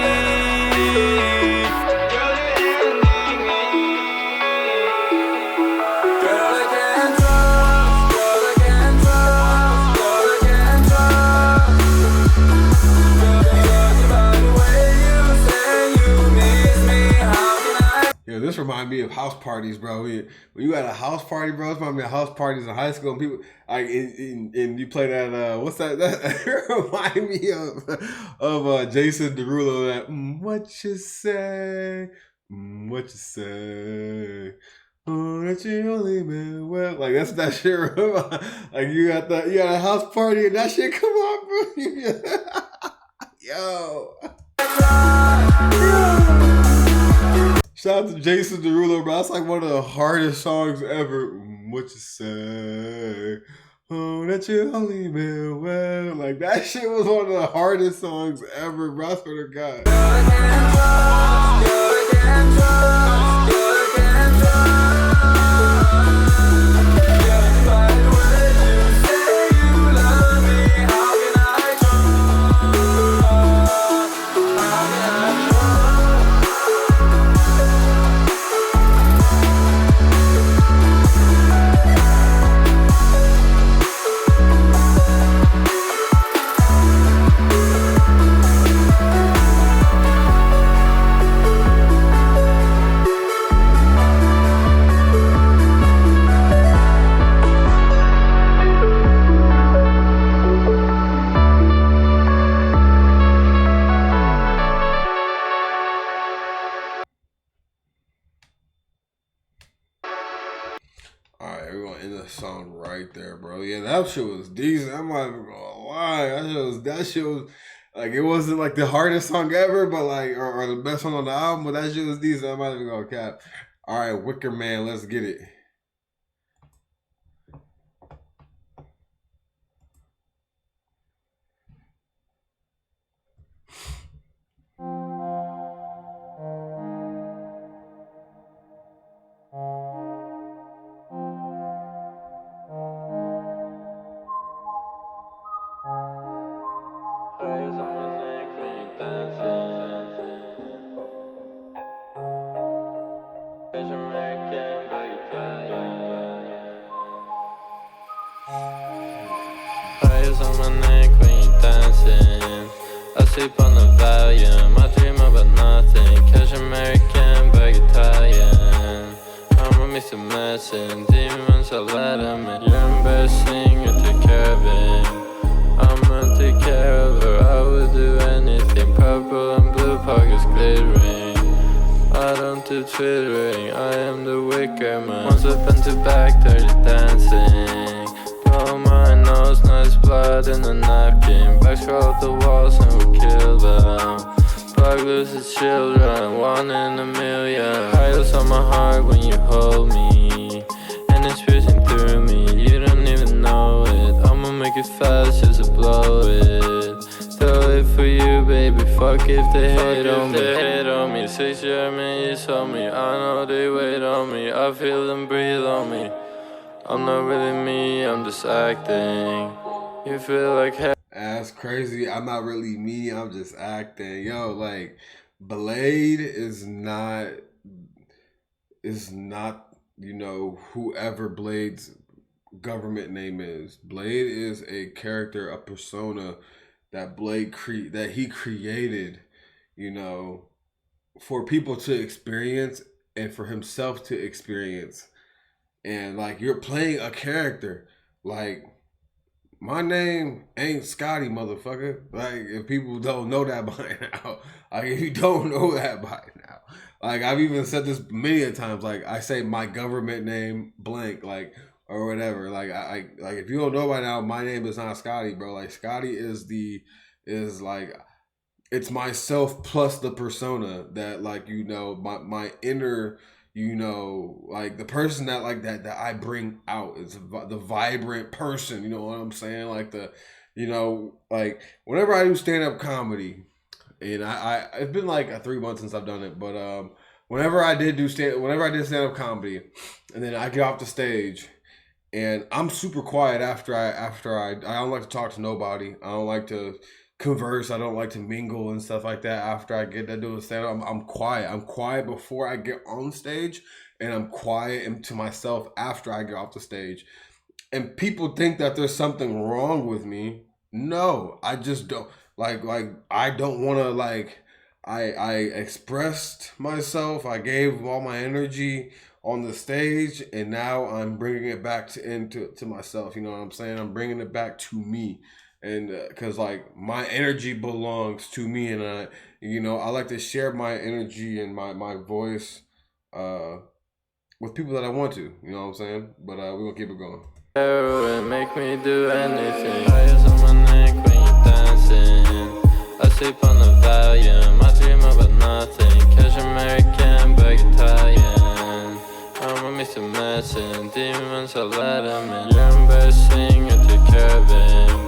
Girl, you're ending me. Girl, I can't trust. Girl, I can't trust. Girl, I can't trust. Girl, by the way you say you miss me, how can I? Yeah, this reminds me of house parties, bro. When you at a house party, bro, this reminds me of house parties in high school, and people and you play that what's that? That remind me of Jason Derulo, that what you say, what you say. Oh, that you only meant well. Like that's that shit. Like you got a house party and that shit come on, bro. Yo. Shout out to Jason Derulo, bro. That's like one of the hardest songs ever. What you say? Oh, that you only meant well. Like that shit was one of the hardest songs ever, bro. I swear to God. Alright, we're gonna end the song right there, bro. Yeah, that shit was decent. I'm not even gonna lie. That shit was like, it wasn't like the hardest song ever, but like or the best song on the album, but that shit was decent. I'm not even gonna cap. Alright, Wickr Man, let's get it. Fires on my neck when you dancing. I sleep on the volume. I dream about nothing. Cash American, bag Italian. I'ma miss a messing. Demons are letting me. You're embarrassing, you take care of it. I'ma take care of her. I would do anything. Purple and blue pockets glittering. I don't do twittering, I am the Wickr man. Once up and two back, dirty dancing. Blow my nose, nice blood in the napkin. Back scroll up the walls and we'll kill them. Bug loses children, 1 in a million. Highlights on my heart when you hold me, and it's piercing through me. You don't even know it. I'ma make it fast just to blow it. Throw it for you, baby. Fuck if they hate on me. Hate on me. 6 years on me. I know they wait on me. I feel them breathe on me. I'm not really me, I'm just acting. You feel like hell. That's crazy. I'm not really me, I'm just acting. Yo, like, Bladee is not, you know, whoever Blade's government name is. Bladee is a character, a persona that that he created, you know, for people to experience and for himself to experience. And like, you're playing a character. Like, my name ain't Scotty, motherfucker. Like, if people don't know that by now, like, if you don't know that by now, like, I've even said this many a times. Like, I say my government name blank, like, or whatever. Like, I like, if you don't know by now, my name is not Scotty, bro. Like, Scotty is like, it's myself plus the persona that, like, you know, my inner, you know, like, the person that, like, that I bring out is the vibrant person, you know what I'm saying? Like, the, you know, like, whenever I do stand-up comedy, and I it's been like 3 months since I've done it, but whenever I did stand-up comedy, and then I get off the stage, and I'm super quiet after I don't like to talk to nobody. I don't like to converse. I don't like to mingle and stuff like that. After I get done doing stand-up, I'm quiet. I'm quiet before I get on stage, and I'm quiet to myself after I get off the stage. And people think that there's something wrong with me. No, I just don't. Like I don't want to, like, I expressed myself. I gave all my energy on the stage, and now I'm bringing it back to myself. You know what I'm saying? I'm bringing it back to me. And because, like, my energy belongs to me, and I, you know, I like to share my energy and my voice with people that I want to, you know what I'm saying? But we're gonna keep it going. Heroin make me do anything. Fires on my neck when you're dancing. I sleep on the Valium, I dream about nothing. Cash American, bag Italian. I'm a mix of medicine, demons, I let them in. You're embarrassing, I take care of him.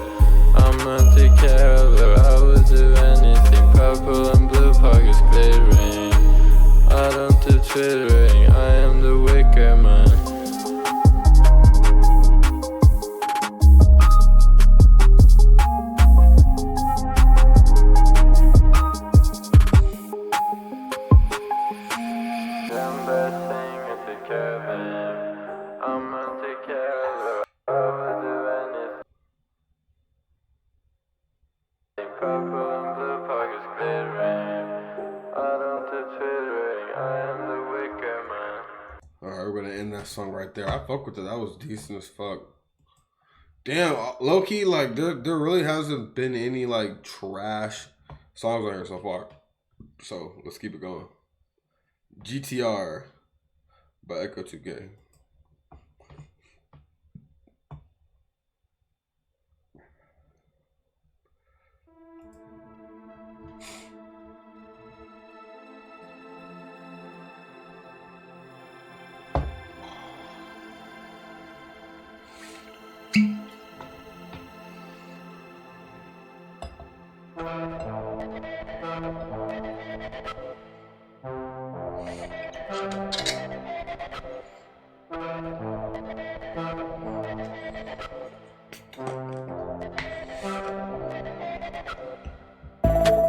I'ma take care of her, I would do anything. Purple and blue pockets glittering. I don't do twittering, I am the Wickr man. Embarrassing, I take care of him. I'ma take care of her, I would do anything. Purple and blue pockets glittering. I don't do twittering, I am the Wickr man. Alright, we're gonna end that song right there. I fuck with it. That was decent as fuck. Damn, low-key, like, there really hasn't been any, like, trash songs on here so far. So, let's keep it going. GTR by Echo 2K.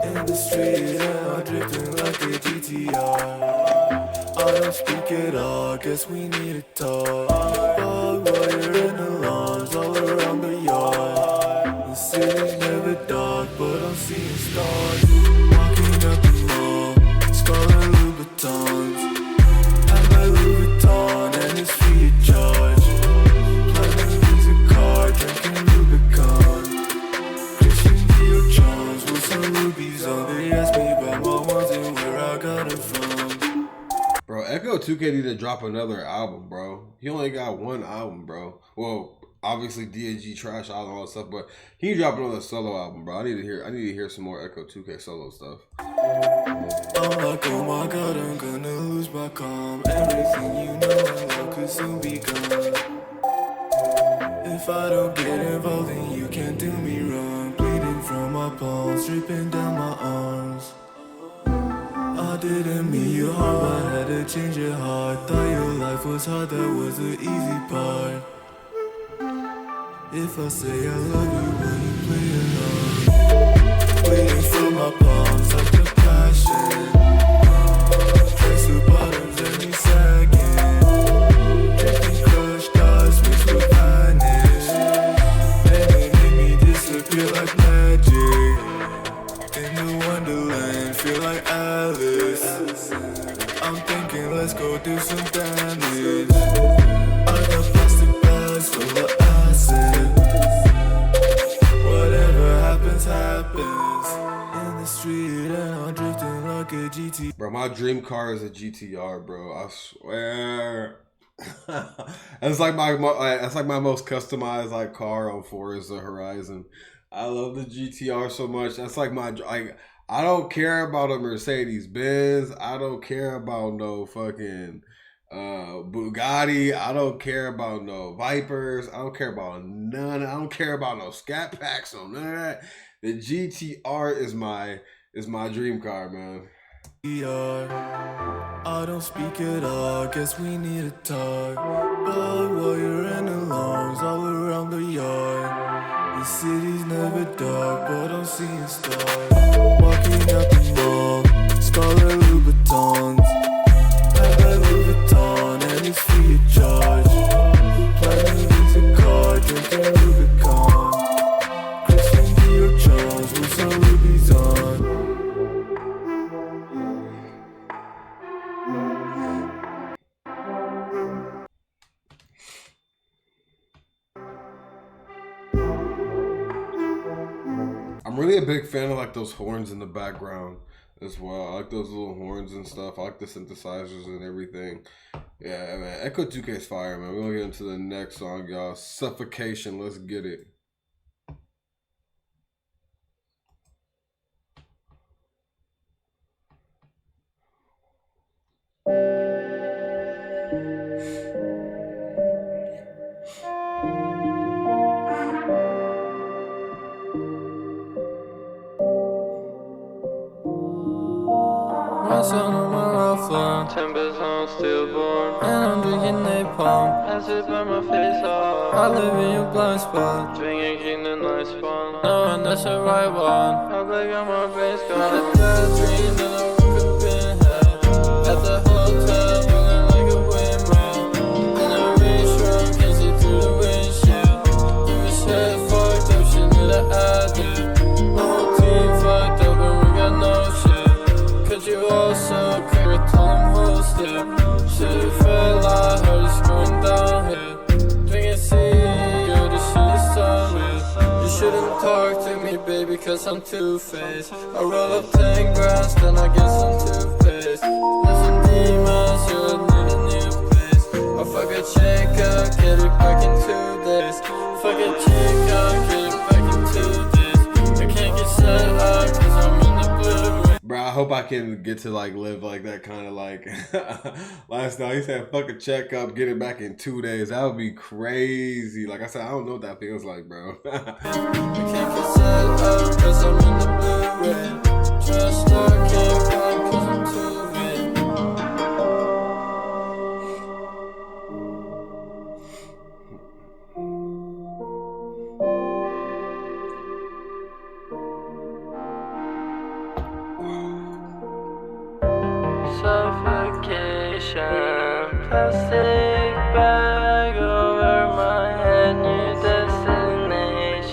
In the street, yeah, I'm drifting like a GTR. I don't speak at all, guess we need to talk. Barbed wire and alarms all around the yard. The city's never dark, but I'm seeing stars. Walking up the mall, scarlet Louboutins. I'm at Louis Vuitton and it's free of charge. Plugging music car, drinking Rubicon. Christian Dior charms with some rubies on. They ask me about my ones and where I got it from. Echo 2K need to drop another album, bro. He only got one album, bro. Well, obviously DAG trash out and all that stuff, but he dropped another solo album, bro. I need to hear some more Echo 2K solo stuff. I'm like, oh my god, I'm gonna lose my calm. Everything you know and love could soon be gone. If I don't get involved, then you can't do me wrong. Bleeding from my palms, dripping down my arms. I didn't mean you harm, I had to change your heart. Thought your life was hard, that was the easy part. If I say I love you, will you play along? Bleeding from my palms like the passion. Trace the bottoms every second. Drinking crushed ice mixed with vanish. Then it made me disappear like magic. In the wonderland, feel like Alice. I'm thinking let's go do some damage. I got plastic bags full of acid. Whatever happens, happens. In the street and I'm drifting like a GT. Bro, my dream car is a GTR, bro. I swear. That's like my most customized like car on Forza Horizon. I love the GTR so much. That's like my I don't care about a Mercedes Benz. I don't care about no fucking Bugatti. I don't care about no Vipers. I don't care about none. I don't care about no Scat Packs or none of that. The GTR is my dream car, man. I don't speak at all, guess we need to talk. But while you're in the lungs all around the yard. The city's never dark, but I'm seeing stars. Walking out the mall, Scarlet Louboutins. I got Louis Vuitton and it's free of charge. Platinum music card, drinking Rubicon. Christian Dior Jones with some rubies on. I'm really a big fan of like those horns in the background as well. I like those little horns and stuff. I like the synthesizers and everything. Yeah, man. Echo 2K is fire, man. We're gonna get into the next song, y'all. Suffocation. Let's get it. My son on my rough line, timbers on stillborn, and I'm drinking napalm. Acid burn my face off. I live in your blind spot, drinking the night spawn, knowing that's the right one. I play on my bass got a bad dream that I woke up in hell. At the hotel, feeling like a windmill. In a restaurant, can't see through the windshield. Give me shit fucked up, shit that I do. My whole team fucked up and we got no shit. Cause you all so clear, told him host it. Should've felt like her just going downhill. Drinking CEO, this shit is solid. You shouldn't talk to me, baby, cause I'm two-faced. I roll up 10 grams, then I get some toothpaste. There's some demons, so I need a new place. I fuck a chick up, get it back in 2 days. Fuck a chick up, get it back in 2 days. I can't get set up, cause I'm in the blue. Bro, I hope I can get to like live like that kind of like last night. He said, fuck a checkup, get it back in 2 days. That would be crazy. Like I said, I don't know what that feels like, bro. I can't get set up cause I'm in the Blu-ray. Just start can't find cause I'm too vain. Suffocation, plastic bag over my head, new destination.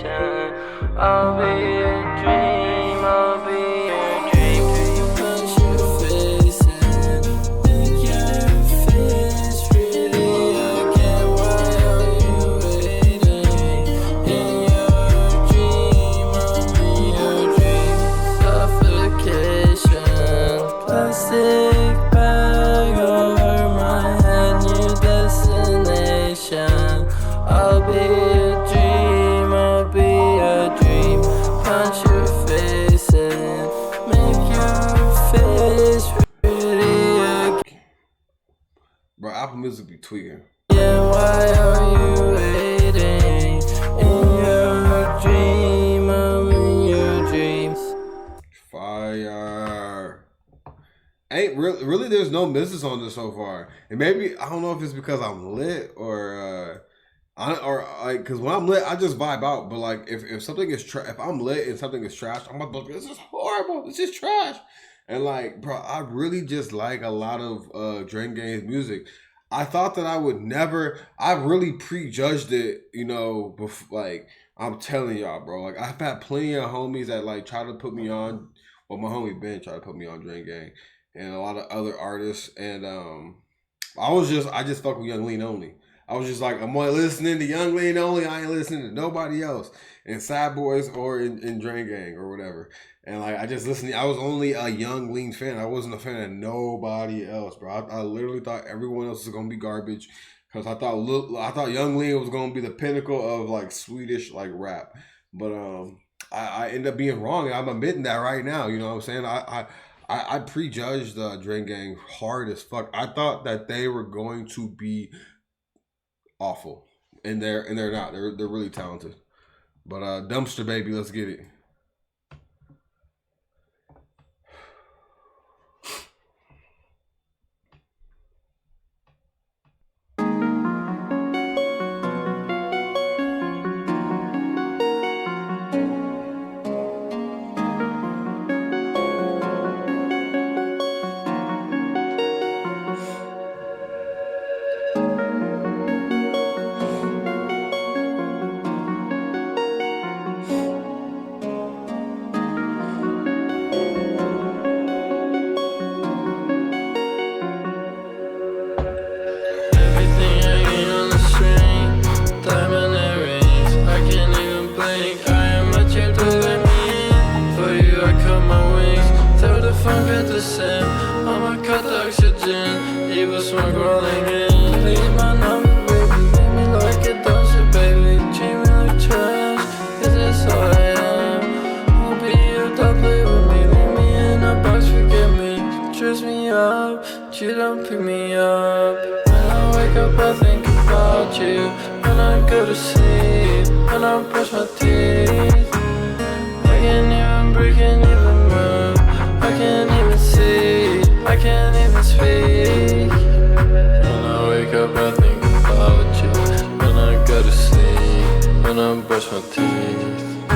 I'll be your dream, I'll be your dream. Can you punch your face in? Think your face really again? Why are you waiting? In your dream, I'm in your dream. Suffocation, plastic bag over my music be tweaking. Yeah, why are you waiting in your dream? I'm in your dreams. Fire. Ain't really there's no misses on this so far. And maybe I don't know if it's because I'm lit or like because when I'm lit I just vibe out. But like if something is if I'm lit and something is trash, I'm about to be like, this is horrible. This is trash. And like, bro, I really just like a lot of Drain Gang's music. I thought that I would never. I really prejudged it, you know. Before, like I'm telling y'all, bro. Like I've had plenty of homies that like try to put me on. Well, my homie Ben tried to put me on Drain Gang, and a lot of other artists. And I just fuck with Young Lean only. I was just like, I'm only listening to Young Lean only. I ain't listening to nobody else. In Sad Boys or in Drain Gang or whatever. And like I just listened. I was only a Young Lean fan. I wasn't a fan of nobody else, bro. I literally thought everyone else was gonna be garbage because I thought Young Lean was gonna be the pinnacle of like Swedish like rap. But I ended up being wrong. I'm admitting that right now. You know what I'm saying? I prejudged Drain Gang hard as fuck. I thought that they were going to be awful, and they're not. They're really talented. But Dumpster Baby, let's get it. You don't pick me up. When I wake up I think about you. When I go to sleep, when I brush my teeth, I can't even breathe, can't even move, I can't even see, I can't even speak. When I wake up I think about you. When I go to sleep, when I brush my teeth,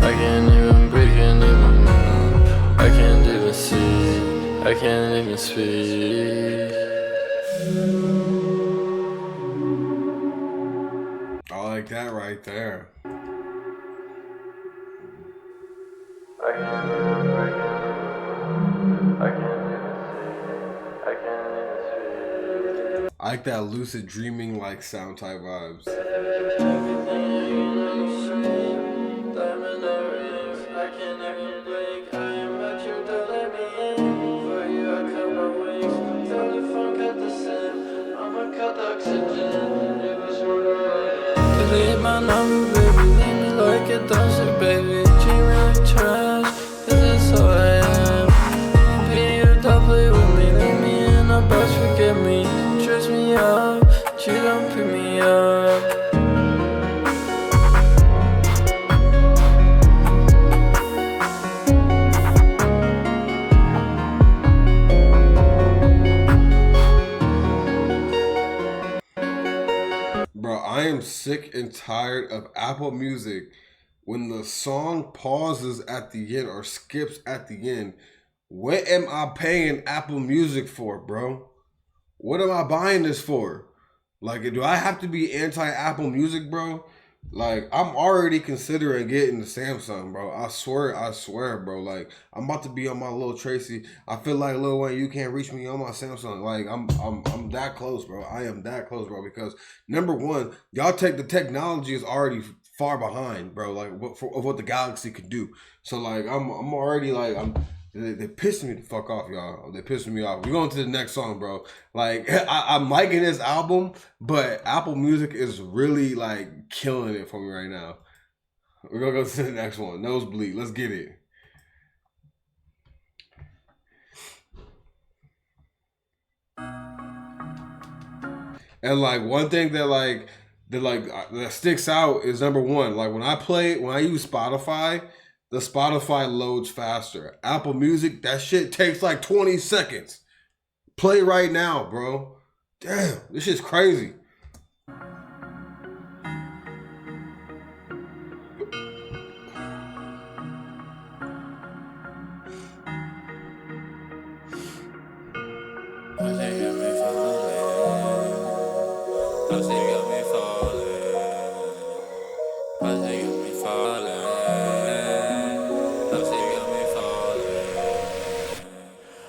I can't even breathe, can't even move, I can't even see, I can't even speak. I like that right there. I can't even breathe, I can't even see, I can't even speak. I like that lucid dreaming like sound type vibes. Delete my number, baby, leave me like a dumpster, baby. Treat me like trash, this is who I am. Be you, don't play with me, leave me in a box, forget me. Dress me up, you don't pick me up. Bro, I am sick and tired of Apple Music when the song pauses at the end or skips at the end. What am I paying Apple Music for, bro? What am I buying this for? Like, do I have to be anti-Apple Music, bro? Like, I'm already considering getting the Samsung, bro. I swear, bro. Like, I'm about to be on my little Tracy. I feel like Lil Wayne, you can't reach me on my Samsung. Like, I'm that close, bro. I am that close, bro. Because number one, y'all take the technology is already far behind, bro. Like, of what the Galaxy could do. So like, I'm already like, They pissing me the fuck off, y'all. They pissing me off. We're going to the next song, bro. Like, I'm liking this album, but Apple Music is really, like, killing it for me right now. We're going to go to the next one. Nosebleed. Let's get it. And like one thing that sticks out is number one. Like when I use Spotify, the Spotify loads faster. Apple Music, that shit takes like 20 seconds. Play right now, bro. Damn, this shit's crazy.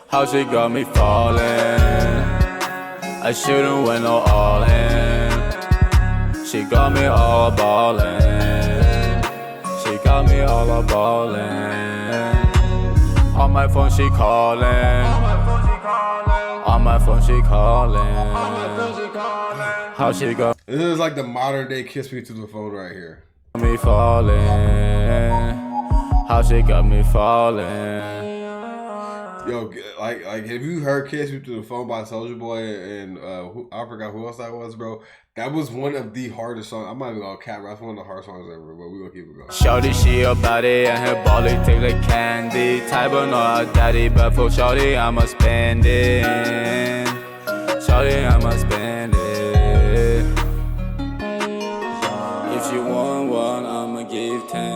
How she got me falling. I shouldn't went all in. She got me all ballin'. She got me all ballin'. On my phone she callin'. On my phone she callin'. How she got This is like the modern day kiss me to the phone right here. me fallin'. How she got me fallin'. Yo, like, have you heard "Kiss Me Through the Phone" by Soulja Boy and I forgot who else that was, bro? That was one of the hardest songs. I'm not even gonna cap. That's one of the hardest songs ever, but we gonna keep it going. Shorty, she a baddie and her body taste like candy. Type of not a daddy, but for shorty, I'ma spend it. Shorty, I'ma spend it. If you want one, I'ma give 10.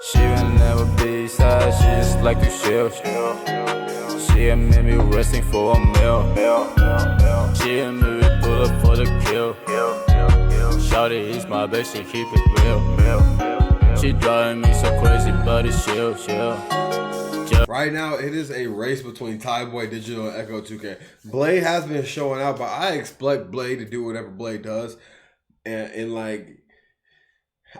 She will never be sad, she just like to chill. She and me be resting for a meal. She and me be pull up for the kill. Shawty is my bitch, she keep it real. She driving me so crazy, but it's chill. Right now, it is a race between Tyboy Digital and Echo 2K. Bladee has been showing out, but I expect Bladee to do whatever Bladee does. And like,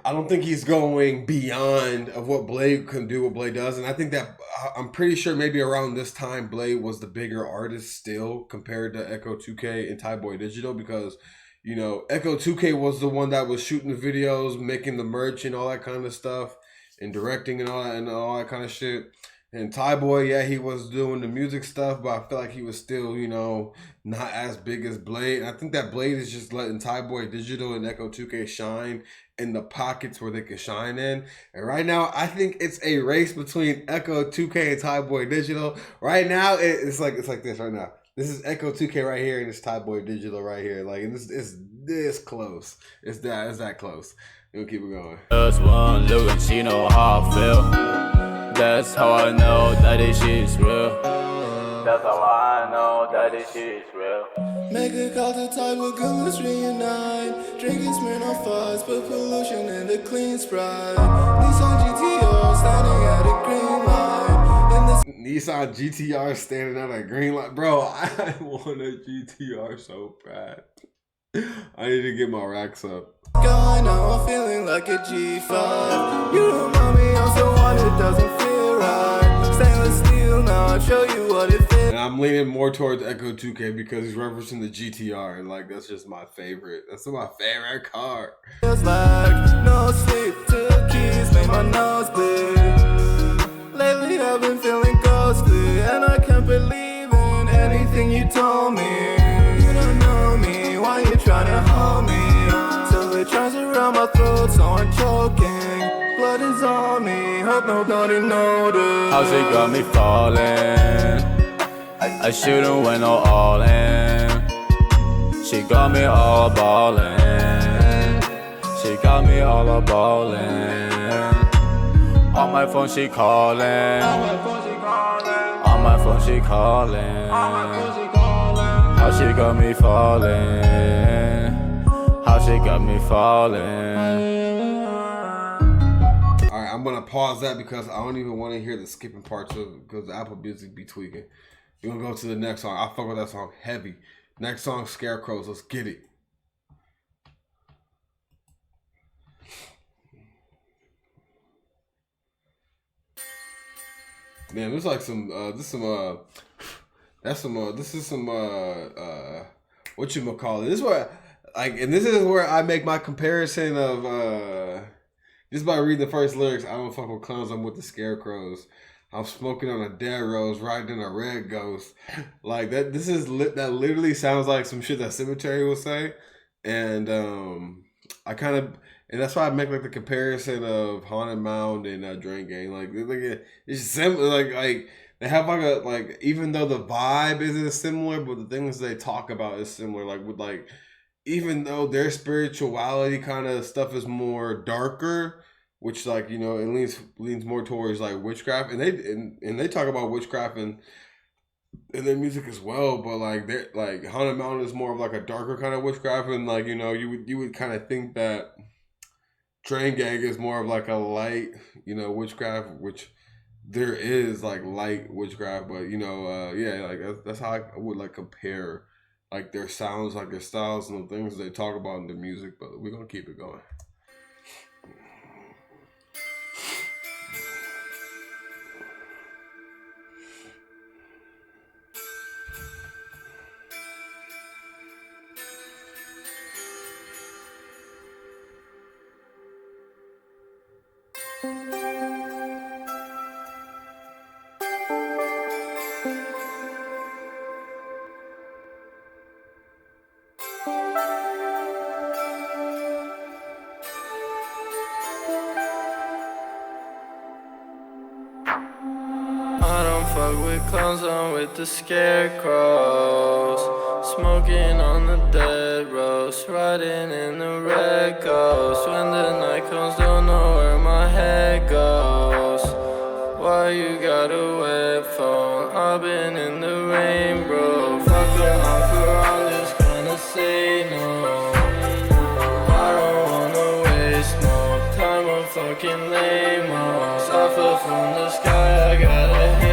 I don't think he's going beyond of what Bladee can do, what Bladee does. And I think that, I'm pretty sure maybe around this time, Bladee was the bigger artist still compared to Echo 2K and Tyboy Digital, because, you know, Echo 2K was the one that was shooting the videos, making the merch and all that kind of stuff, and directing and all that kind of shit. And Tyboy, yeah, he was doing the music stuff, but I feel like he was still, you know, not as big as Bladee. And I think that Bladee is just letting Tyboy Digital and Echo 2K shine in the pockets where they can shine in. And right now, I think it's a race between Echo 2K and Tyboy Digital. Right now, it's like this right now. This is Echo 2K right here, and it's Tyboy Digital right here. Like, and it's this close. It's that close. We'll keep it going. Just one look and she know how I feel. That's how I know that this shit is real. That's how I know that this shit is real. Make a call to Tyboy, good, let's reunite. Drinking Smirnoff Ice, put pollution in the clean Sprite. Nissan GTR standing at a green light. Nissan GTR standing at a green light. Bro, I want a GTR so bad. I need to get my racks up. Guy, now I'm feeling like a G5. You don't know me, I'm so one, it doesn't feel right. Stainless steel, now I'll show you what it feels. And I'm leaning more towards Echo 2K because he's referencing the GTR, and like that's just my favorite. That's my favorite car. Feels like no sleep, took keys, made my nose bleed. Lately I've been feeling ghostly, and I can't believe in anything you told me. You don't know me, why you trying to hold me? Till it turns around my throat, so I'm choking. Blood is on me, hope nobody noticed. How she got me falling. I shouldn't went all in. She got me all ballin'. She got me all ballin'. On my phone she callin'. On my phone she callin'. How she got me fallin'. How she got me fallin'. All right, I'm gonna pause that because I don't even want to hear the skipping parts of it because the Apple Music be tweaking. We're gonna go to the next song. I fuck with that song heavy. Next song, Scarecrows. Let's get it. Man, there's like some what you call it. This is where, like, and this is where I make my comparison of Just by reading the first lyrics, I don't fuck with clowns, I'm with the Scarecrows. I'm smoking on a dead rose, riding a red ghost. Like that. This is that literally sounds like some shit that Cemetery will say, and I kind of, and that's why I make like the comparison of Haunted Mound and Drain Gang. Like it's similar. Like they have like even though the vibe isn't similar, but the things they talk about is similar. Like with like, even though their spirituality kind of stuff is more darker, which like, you know, it leans more towards like witchcraft, and they talk about witchcraft in their music as well. But like they're like Haunted Mountain is more of like a darker kind of witchcraft, and like, you know, you would kind of think that Drain Gang is more of like a light, you know, witchcraft, which there is like light witchcraft, but you know, yeah, like that's how I would like compare like their sounds, like their styles and the things they talk about in their music. But we're gonna keep it going. Fuck with clowns, I'm with the Scarecrows. Smoking on the dead roast, riding in the red ghost. When the night comes, don't know where my head goes. Why you got a web phone? I've been in the rain, bro. Fuck the offer, I'm just gonna say no. I don't wanna waste no time on fucking lame-o. Suffer from the sky, I got a halo.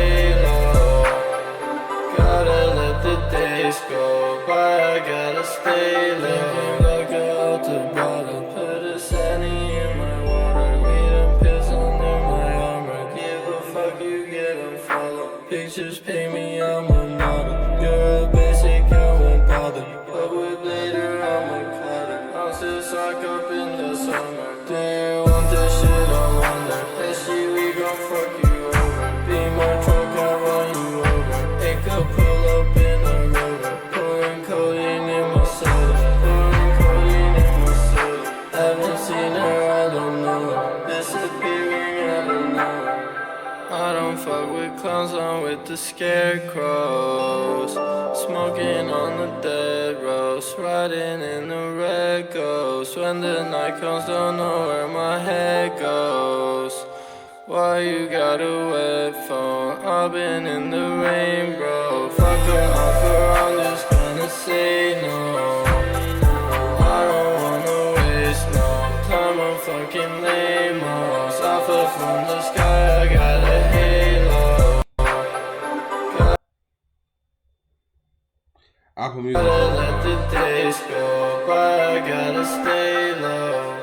Gotta let the days go by, I gotta stay low. Like out the bottom, put a sandy in my water. Weed and pills under my armor. Give a fuck, you get unfollowed. Pictures paint me, I'm a model. You're a basic, I won't bother. But with later, I'm a clutter. I'll still sock up in the summer. Didn't want this shit, I wonder. That shit, we gon' fuck you over. Be my truck, I run you over. It could pull up in a rover. Pouring codeine in my soda. Pouring codeine in my soda. Haven't seen her, I don't know her. Disappearing, I don't know her. I don't fuck with clowns, I'm with the Scarecrows. Smoking on the dead roast, riding in the red ghost. When the night comes, don't know where my head goes. Why you got a web phone? I've been in the rain, bro. Fuck the offer, I'm just gonna say no. I don't wanna waste no time on fucking lame-o. Suffer from the sky, I got a halo. Apple Music. Gotta let the days go by, I gotta stay low.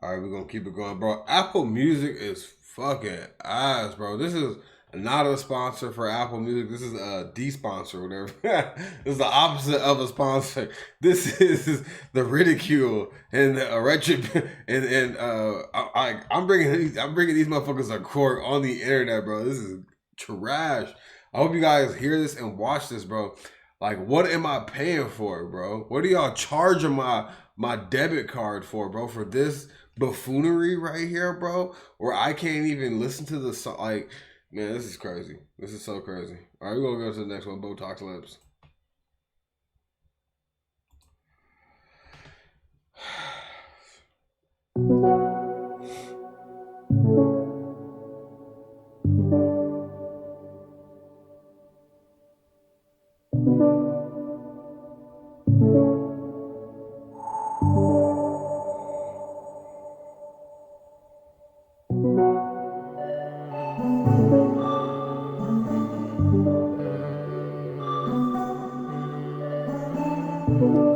All right, we're gonna keep it going, bro. Apple Music is fucking ass, bro. This is not a sponsor for Apple Music. This is a de-sponsor, whatever. This is the opposite of a sponsor. This is the ridicule and the and I'm bringing these motherfuckers to court on the internet, bro. This is trash. I hope you guys hear this and watch this, bro. Like, what am I paying for, bro? What are y'all charging my debit card for, bro? For this buffoonery right here, bro? Where I can't even listen to the song. Like, man, this is crazy. This is so crazy. All right, we're gonna go to the next one. Botox Lips.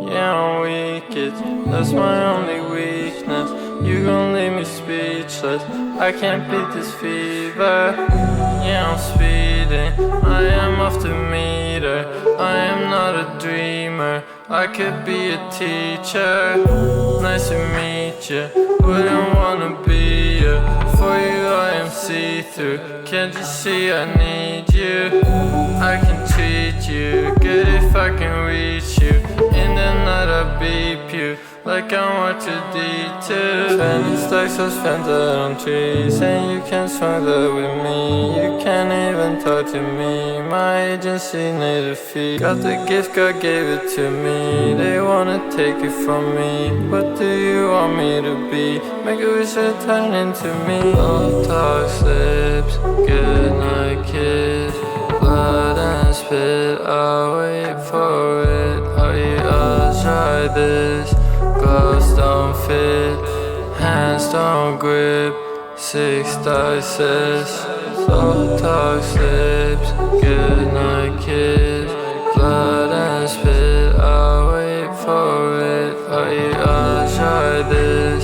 Yeah, I'm wicked, that's my only weakness. You gon' leave me speechless, I can't beat this fever. Yeah, I'm speeding, I am off the meter. I am not a dreamer. dreamer. I could be a teacher. Nice to meet you. Wouldn't wanna be you. For you I am see-through. Can't you see I need you? I can treat you good if I can reach you. In the night I beep you like I'm R2-D2. 20 stacks of Fanta on trees, and you can't smuggle with me. You can't even talk to me. My agency need a fee. Got the gift, God gave it to me. They wanna take it from me. What do you want me to be? Make a wish to turn into me. Botox lips, good night kiss. Blood and spit, I'll wait for it. Oh yeah, try this. Gloves don't fit, hands don't grip. 6 dices, Botox lips, good night kiss. Blood and spit, I'll wait for it. Oh yeah, try this.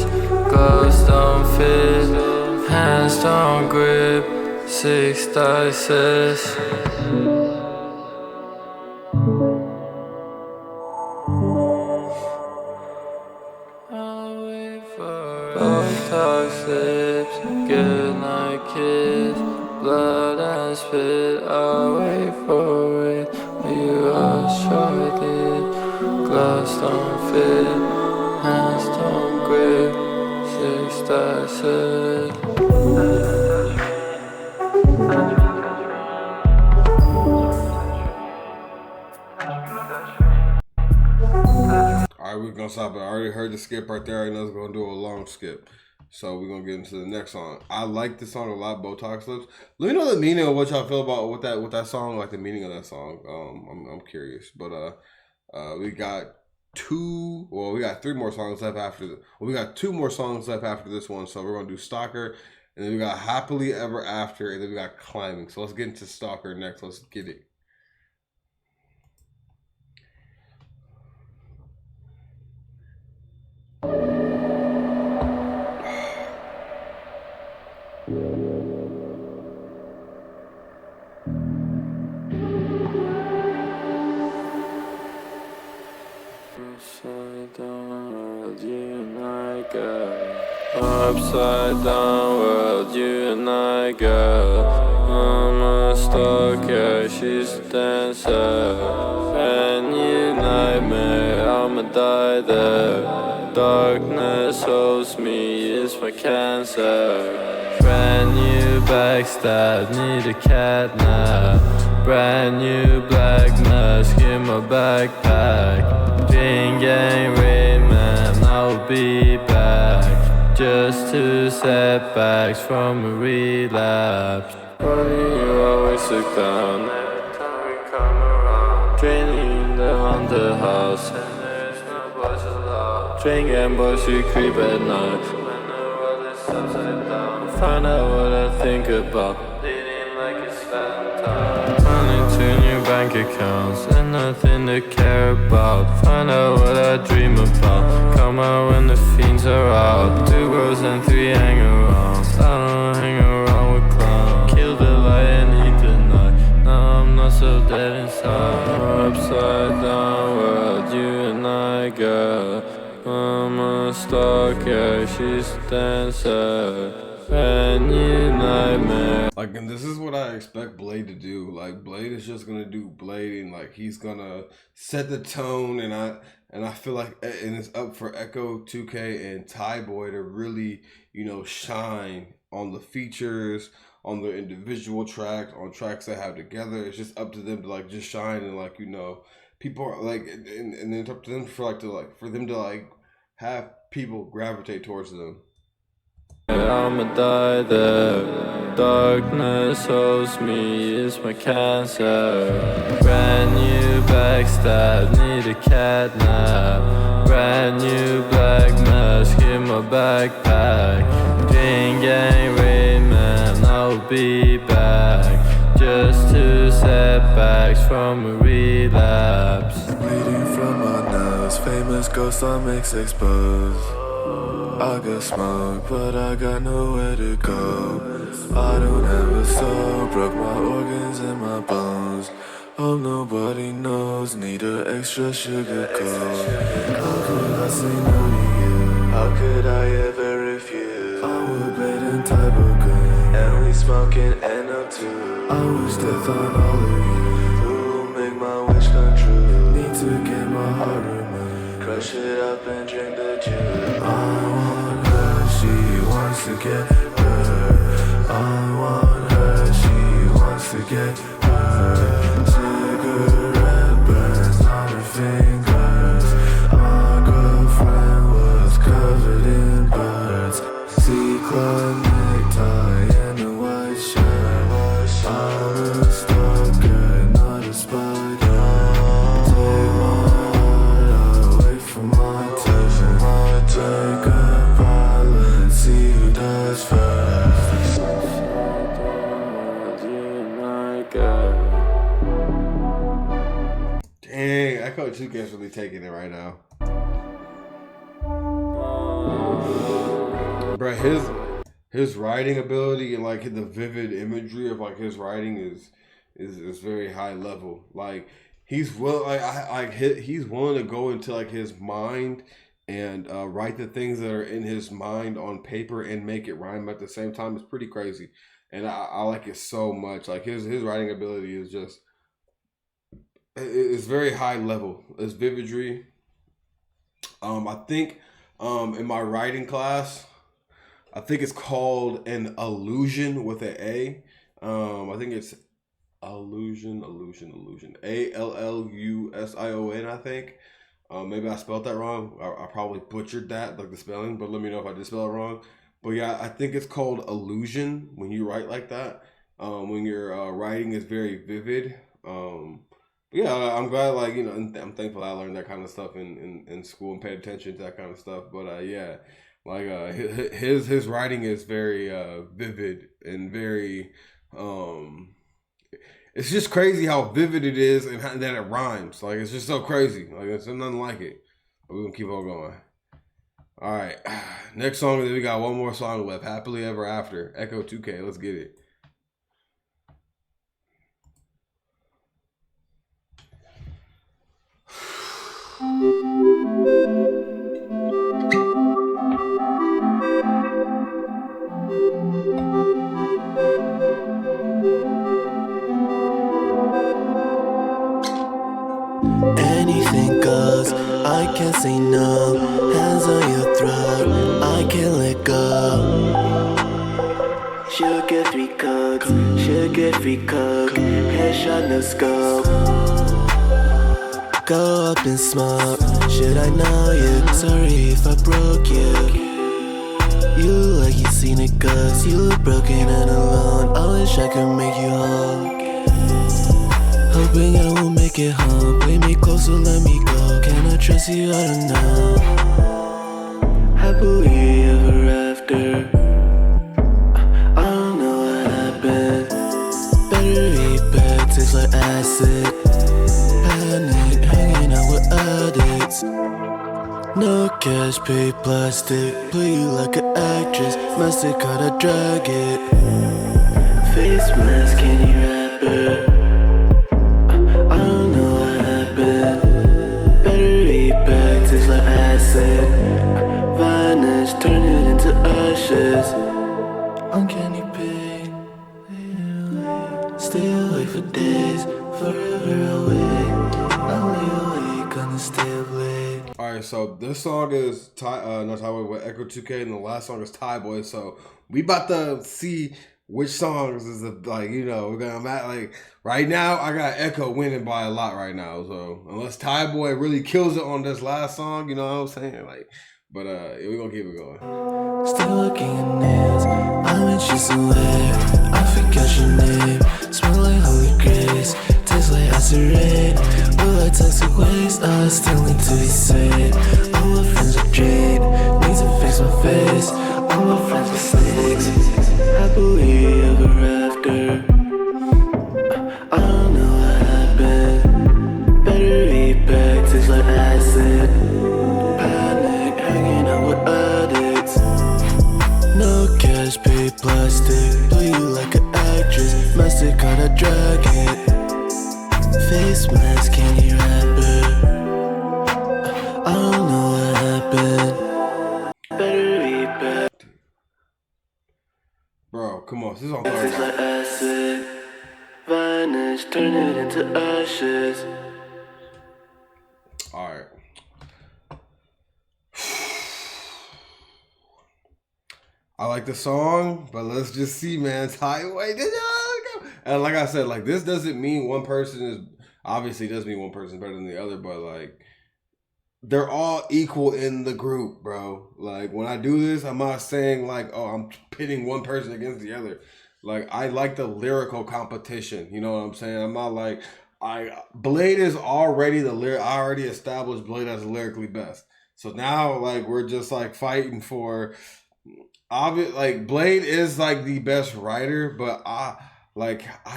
Gloves don't fit, hands don't grip. 6 dices. Botox lips, good night kiss. Blood and spit, I'll wait for it. You are tried it. Gloves don't fit, hands don't grip. 6 dices. Alright, we're gonna stop it. I already heard the skip right there. I know it's gonna do a long skip. So we're gonna get into the next song. I like this song a lot, Botox Lips. Let me know the meaning of what y'all feel about with that song, like the meaning of that song. I'm curious. But we got we got 3 more songs left after we got 2 more songs left after this one. So we're gonna do Stalker, and then we got Happily Ever After, and then we got Climbing. So let's get into Stalker next. Let's get it. Upside down world, you and I, girl. I'm a stalker, she's a dancer. Brand new nightmare, I'ma die there. Darkness holds me, it's my cancer. Brand new backstab, need a catnap. Brand new black mask in my backpack. Chain gang raid man, I'll be back. Just 2 setbacks from a relapse. Funny, you always look down every time we come around. Draining the haunted house, and there's no boys allowed. Train gang boys who creep at night when the world is upside down. Find out what I think about, bleeding like it's Valentine. Running 2 new bank accounts and nothing to care about. Find out what I dream about. Come out when the fiends are out. 2 girls and 3 hang-arounds. I don't hang around with clowns. Kill the light and eat the night. Now I'm not so dead inside. Upside down world, you and I, girl. I'm a stalker, she's a dancer. Brand new nightmare. Like, and this is what I expect Bladee to do. Like, Bladee is just gonna do Bladee, and like he's gonna set the tone. And I feel like, and it's up for Echo, 2K, and Tyboy to really, shine on the features, on the individual tracks, on tracks they have together. It's just up to them to like just shine, and people are like, and it's up to them for them to have people gravitate towards them. I'ma die there. Darkness holds me, it's my cancer. Brand new backstab, need a catnap. Brand new black mask in my backpack. Chain gang raid man, I'll be back. Just 2 setbacks from a relapse. Bleeding from my nose, famous ghost on mix exposed. I got smoke, but I got nowhere to go. I don't have a soul, broke my organs and my bones. Hope nobody knows, need an extra sugar coat. How could I say no to you? How could I ever refuse? I would bathe in Tybogan, and we smoking NO2. I wish death on all of you, who will make my wish come true. Need to get my heart removed, crush it up and drink the juice. I want her, she wants to get her. I want her, she wants to get her. Cigarette burns on her fingers. My girlfriend was covered in birds. Sequin necktie and a white shirt. I'm a stalker, not a spider. Take my heart away from my turn. Take a pilot, see who dies first. Dang, Echo 2K's really taking it right now. Bro, his writing ability and like the vivid imagery of like his writing is very high level. Like he's he's willing to go into like his mind and write the things that are in his mind on paper and make it rhyme at the same time. It's pretty crazy, and I like it so much. Like his writing ability is just. It's very high level. It's vividry. I think in my writing class, I think it's called an illusion with an A. I think it's illusion. ALLUSION, I think. Maybe I spelled that wrong. I probably butchered that, like the spelling, but let me know if I did spell it wrong. But yeah, I think it's called illusion when you write like that. When your writing is very vivid. Yeah, I'm glad, like, you know, I'm thankful I learned that kind of stuff in school and paid attention to that kind of stuff. But yeah, like his writing is very vivid and very it's just crazy how vivid it is and that it rhymes. Like it's just so crazy. Like it's nothing like it. But we're gonna keep on going. All right, next song. Then we got one more song left. Happily Ever After. Echo 2K. Let's get it. Anything goes, I can't say no. Hands on your throat, I can't let go. She'll get 3 codes, she'll get free coke. Headshot, no scope. Go up in smoke. Should I know you? Sorry if I broke you. You look like you seen it, cause you look broken and alone. I wish I could make you whole. Hoping I won't make it home. Play me close, so let me go. Can I trust you? I don't know. Happily ever after. I don't know what happened. Better eat back, tastes like acid. Panic, hanging out with addicts. No cash, pay plastic. Play you like an actress. Mastercard, I drag it. Face mask, candy wrapper. Vanish, turn it into ashes. Uncanny pain. Stay awake for days, forever away. I'll lay awake on the stay late. Alright, so this song is Tyboy with Echo 2K, and the last song is Tyboy. So we about to see which songs is like, you know, we're gonna like right now. I got Echo winning by a lot right now. So unless Tyboy really kills it on this last song, you know what I'm saying? Like, but we're gonna keep it going. Still looking at nails, I met you somewhere. I forgot your name. Smell like holy grace, taste like acid rain. Feel like toxic waste, I still need to be saved. All my friends are drained, need to fix my face. All my friends are snakes, happily ever after. I don't know what happened. Better eat back, tastes like acid. Panic, hanging out with addicts. No cash, pay plastic. Play you like an actress. Mastercard, I drag it. This is on Tastes like acid, vanish, turn it into ashes. All right. I like the song, but let's just see, man. Highway. And like I said, like this doesn't mean one person is obviously does mean one person better than the other, but like they're all equal in the group, bro. Like when I do this, I'm not saying like, oh, I'm pitting one person against the other. Like I like the lyrical competition. You know what I'm saying? I'm not like Bladee is already I already established Bladee as lyrically best. So now like we're just like fighting for like Bladee is like the best writer, but I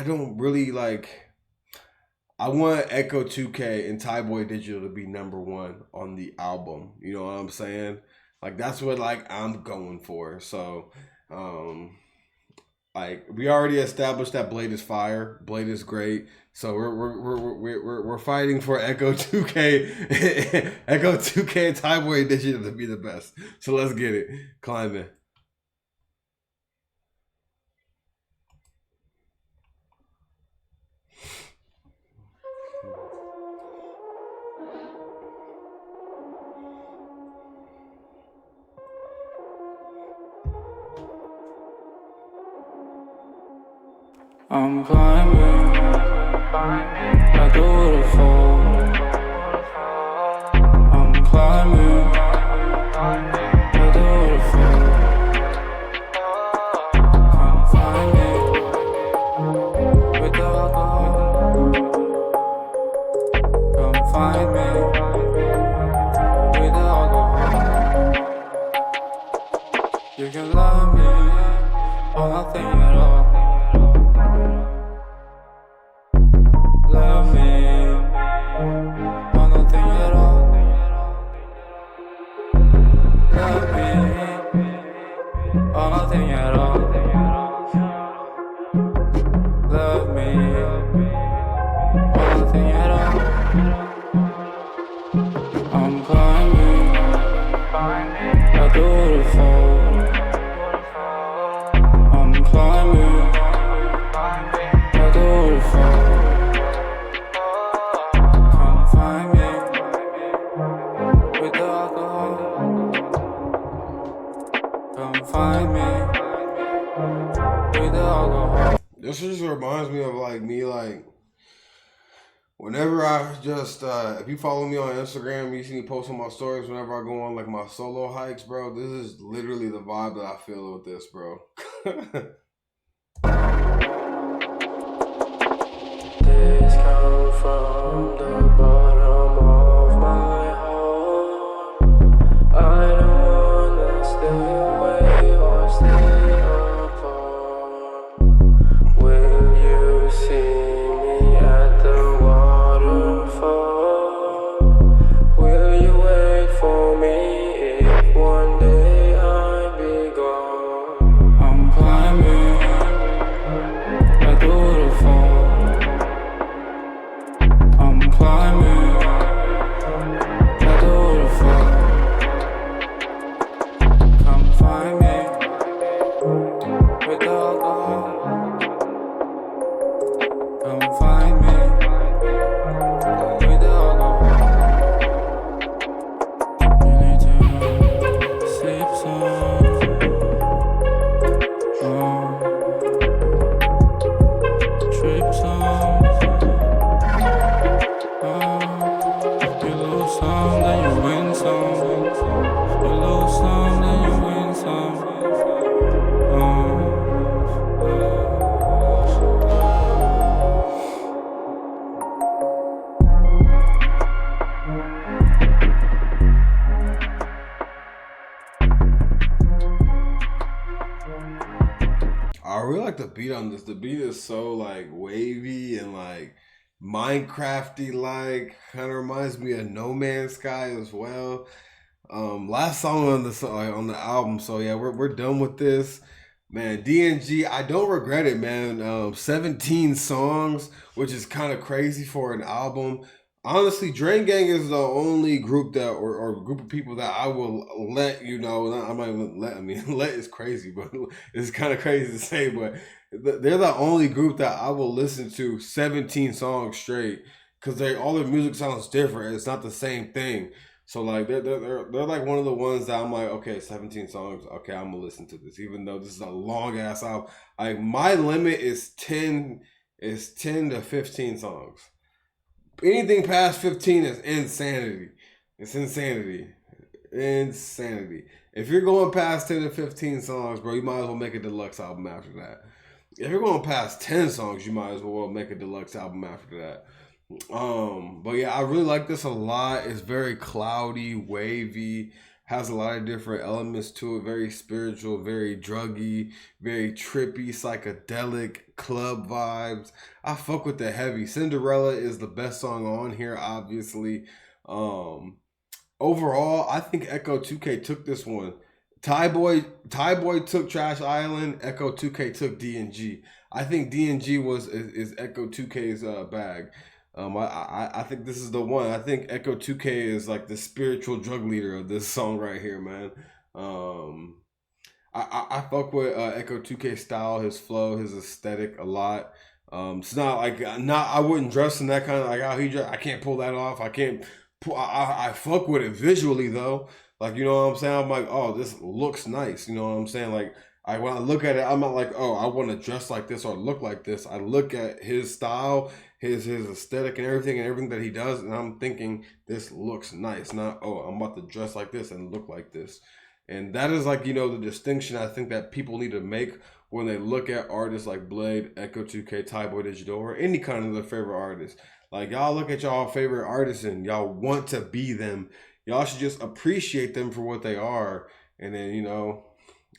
don't really like. I want Echo 2K and Tyboy Digital to be number one on the album. You know what I'm saying? Like that's what like I'm going for. So, like we already established that Bladee is fire. Bladee is great. So we're fighting for Echo 2K, Echo 2K and Tyboy Digital to be the best. So let's get it. Climb it. I'm climbing like the waterfall. I'm climbing like the waterfall. Come find me with the alcohol. Come find me with the alcohol. You can love me or nothing at all. Love me, or nothing at all. Love me, or nothing at all. Love me, or nothing at all. I'm climbing like the waterfall. I'm climbing like the waterfall. This just reminds me of like me like whenever I just if you follow me on Instagram, you see me post on my stories whenever I go on like my solo hikes, bro. This is literally the vibe that I feel with this, bro. This come from the bottom of my heart. I don't wanna stay away or stay apart. Will you see me at the waterfall? Will you wait for me if one day I be gone? I'm climbing like the waterfall. I'm climbing like the waterfall. Come find me with the alcohol. Come find me with the alcohol. You need to sip some. Trip some. You lose some, then you win some. You lose some, then you win some. I really like the beat on this. The beat is so like wavy and like Minecrafty, like kind of reminds me of No Man's Sky as well. Last song on the album, so yeah, we're done with this, man. DNG, I don't regret it, man. 17 songs, which is kind of crazy for an album. Honestly, Drain Gang is the only group that or group of people that I will let you know. I'm not even let. I mean, let is crazy, but it's kind of crazy to say. But they're the only group that I will listen to 17 songs straight because they all their music sounds different. It's not the same thing. So like they're like one of the ones that I'm like, okay, 17 songs. Okay, I'm gonna listen to this, even though this is a long ass album. Like my limit is 10 to 15 songs. Anything past 15 is insanity. It's insanity. Insanity. If you're going past 10 to 15 songs, bro, you might as well make a deluxe album after that. If you're going past 10 songs, you might as well make a deluxe album after that. But yeah, I really like this a lot. It's very cloudy, wavy, has a lot of different elements to it. Very spiritual, very druggy, very trippy, psychedelic, club vibes. I fuck with the heavy. Cinderella is the best song on here, obviously. Overall, I think Echo 2K took this one. Tyboy took Trash Island. Echo 2K took DNG. I think DNG is Echo 2K's bag. I think this is the one. I think Echo 2K is like the spiritual drug leader of this song right here, man. I fuck with Echo 2K style, his flow, his aesthetic a lot. It's not like I wouldn't dress in that kind of like how he dress. I can't pull that off. I fuck with it visually though. Like, you know what I'm saying? I'm like, oh, this looks nice. You know what I'm saying? Like, when I look at it, I'm not like, oh, I want to dress like this or look like this. I look at his style, his aesthetic and everything that he does, and I'm thinking this looks nice. Not, oh, I'm about to dress like this and look like this. And that is like, you know, the distinction I think that people need to make when they look at artists like Bladee, Echo 2K, Tyboy Digital, or any kind of their favorite artist. Like, y'all look at y'all favorite artists and y'all want to be them. Y'all should just appreciate them for what they are, and then, you know,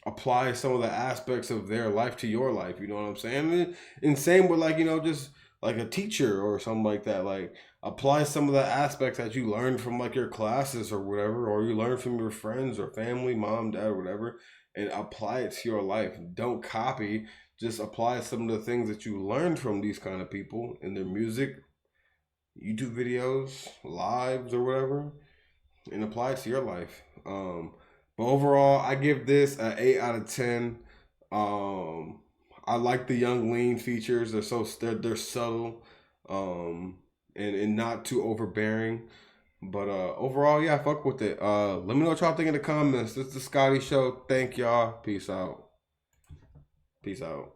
apply some of the aspects of their life to your life. You know what I'm saying? And same with, like, you know, just like a teacher or something like that. Like, apply some of the aspects that you learned from like your classes or whatever, or you learn from your friends or family, mom, dad, or whatever, and apply it to your life. Don't copy. Just apply some of the things that you learned from these kind of people in their music, YouTube videos, lives, or whatever, and apply it to your life. But overall, I give this an 8 out of 10. I like the Young Lean features. They're subtle, and not too overbearing. But overall, yeah, fuck with it. Let me know what y'all think in the comments. This is the Scotty Show. Thank y'all. Peace out. Peace out.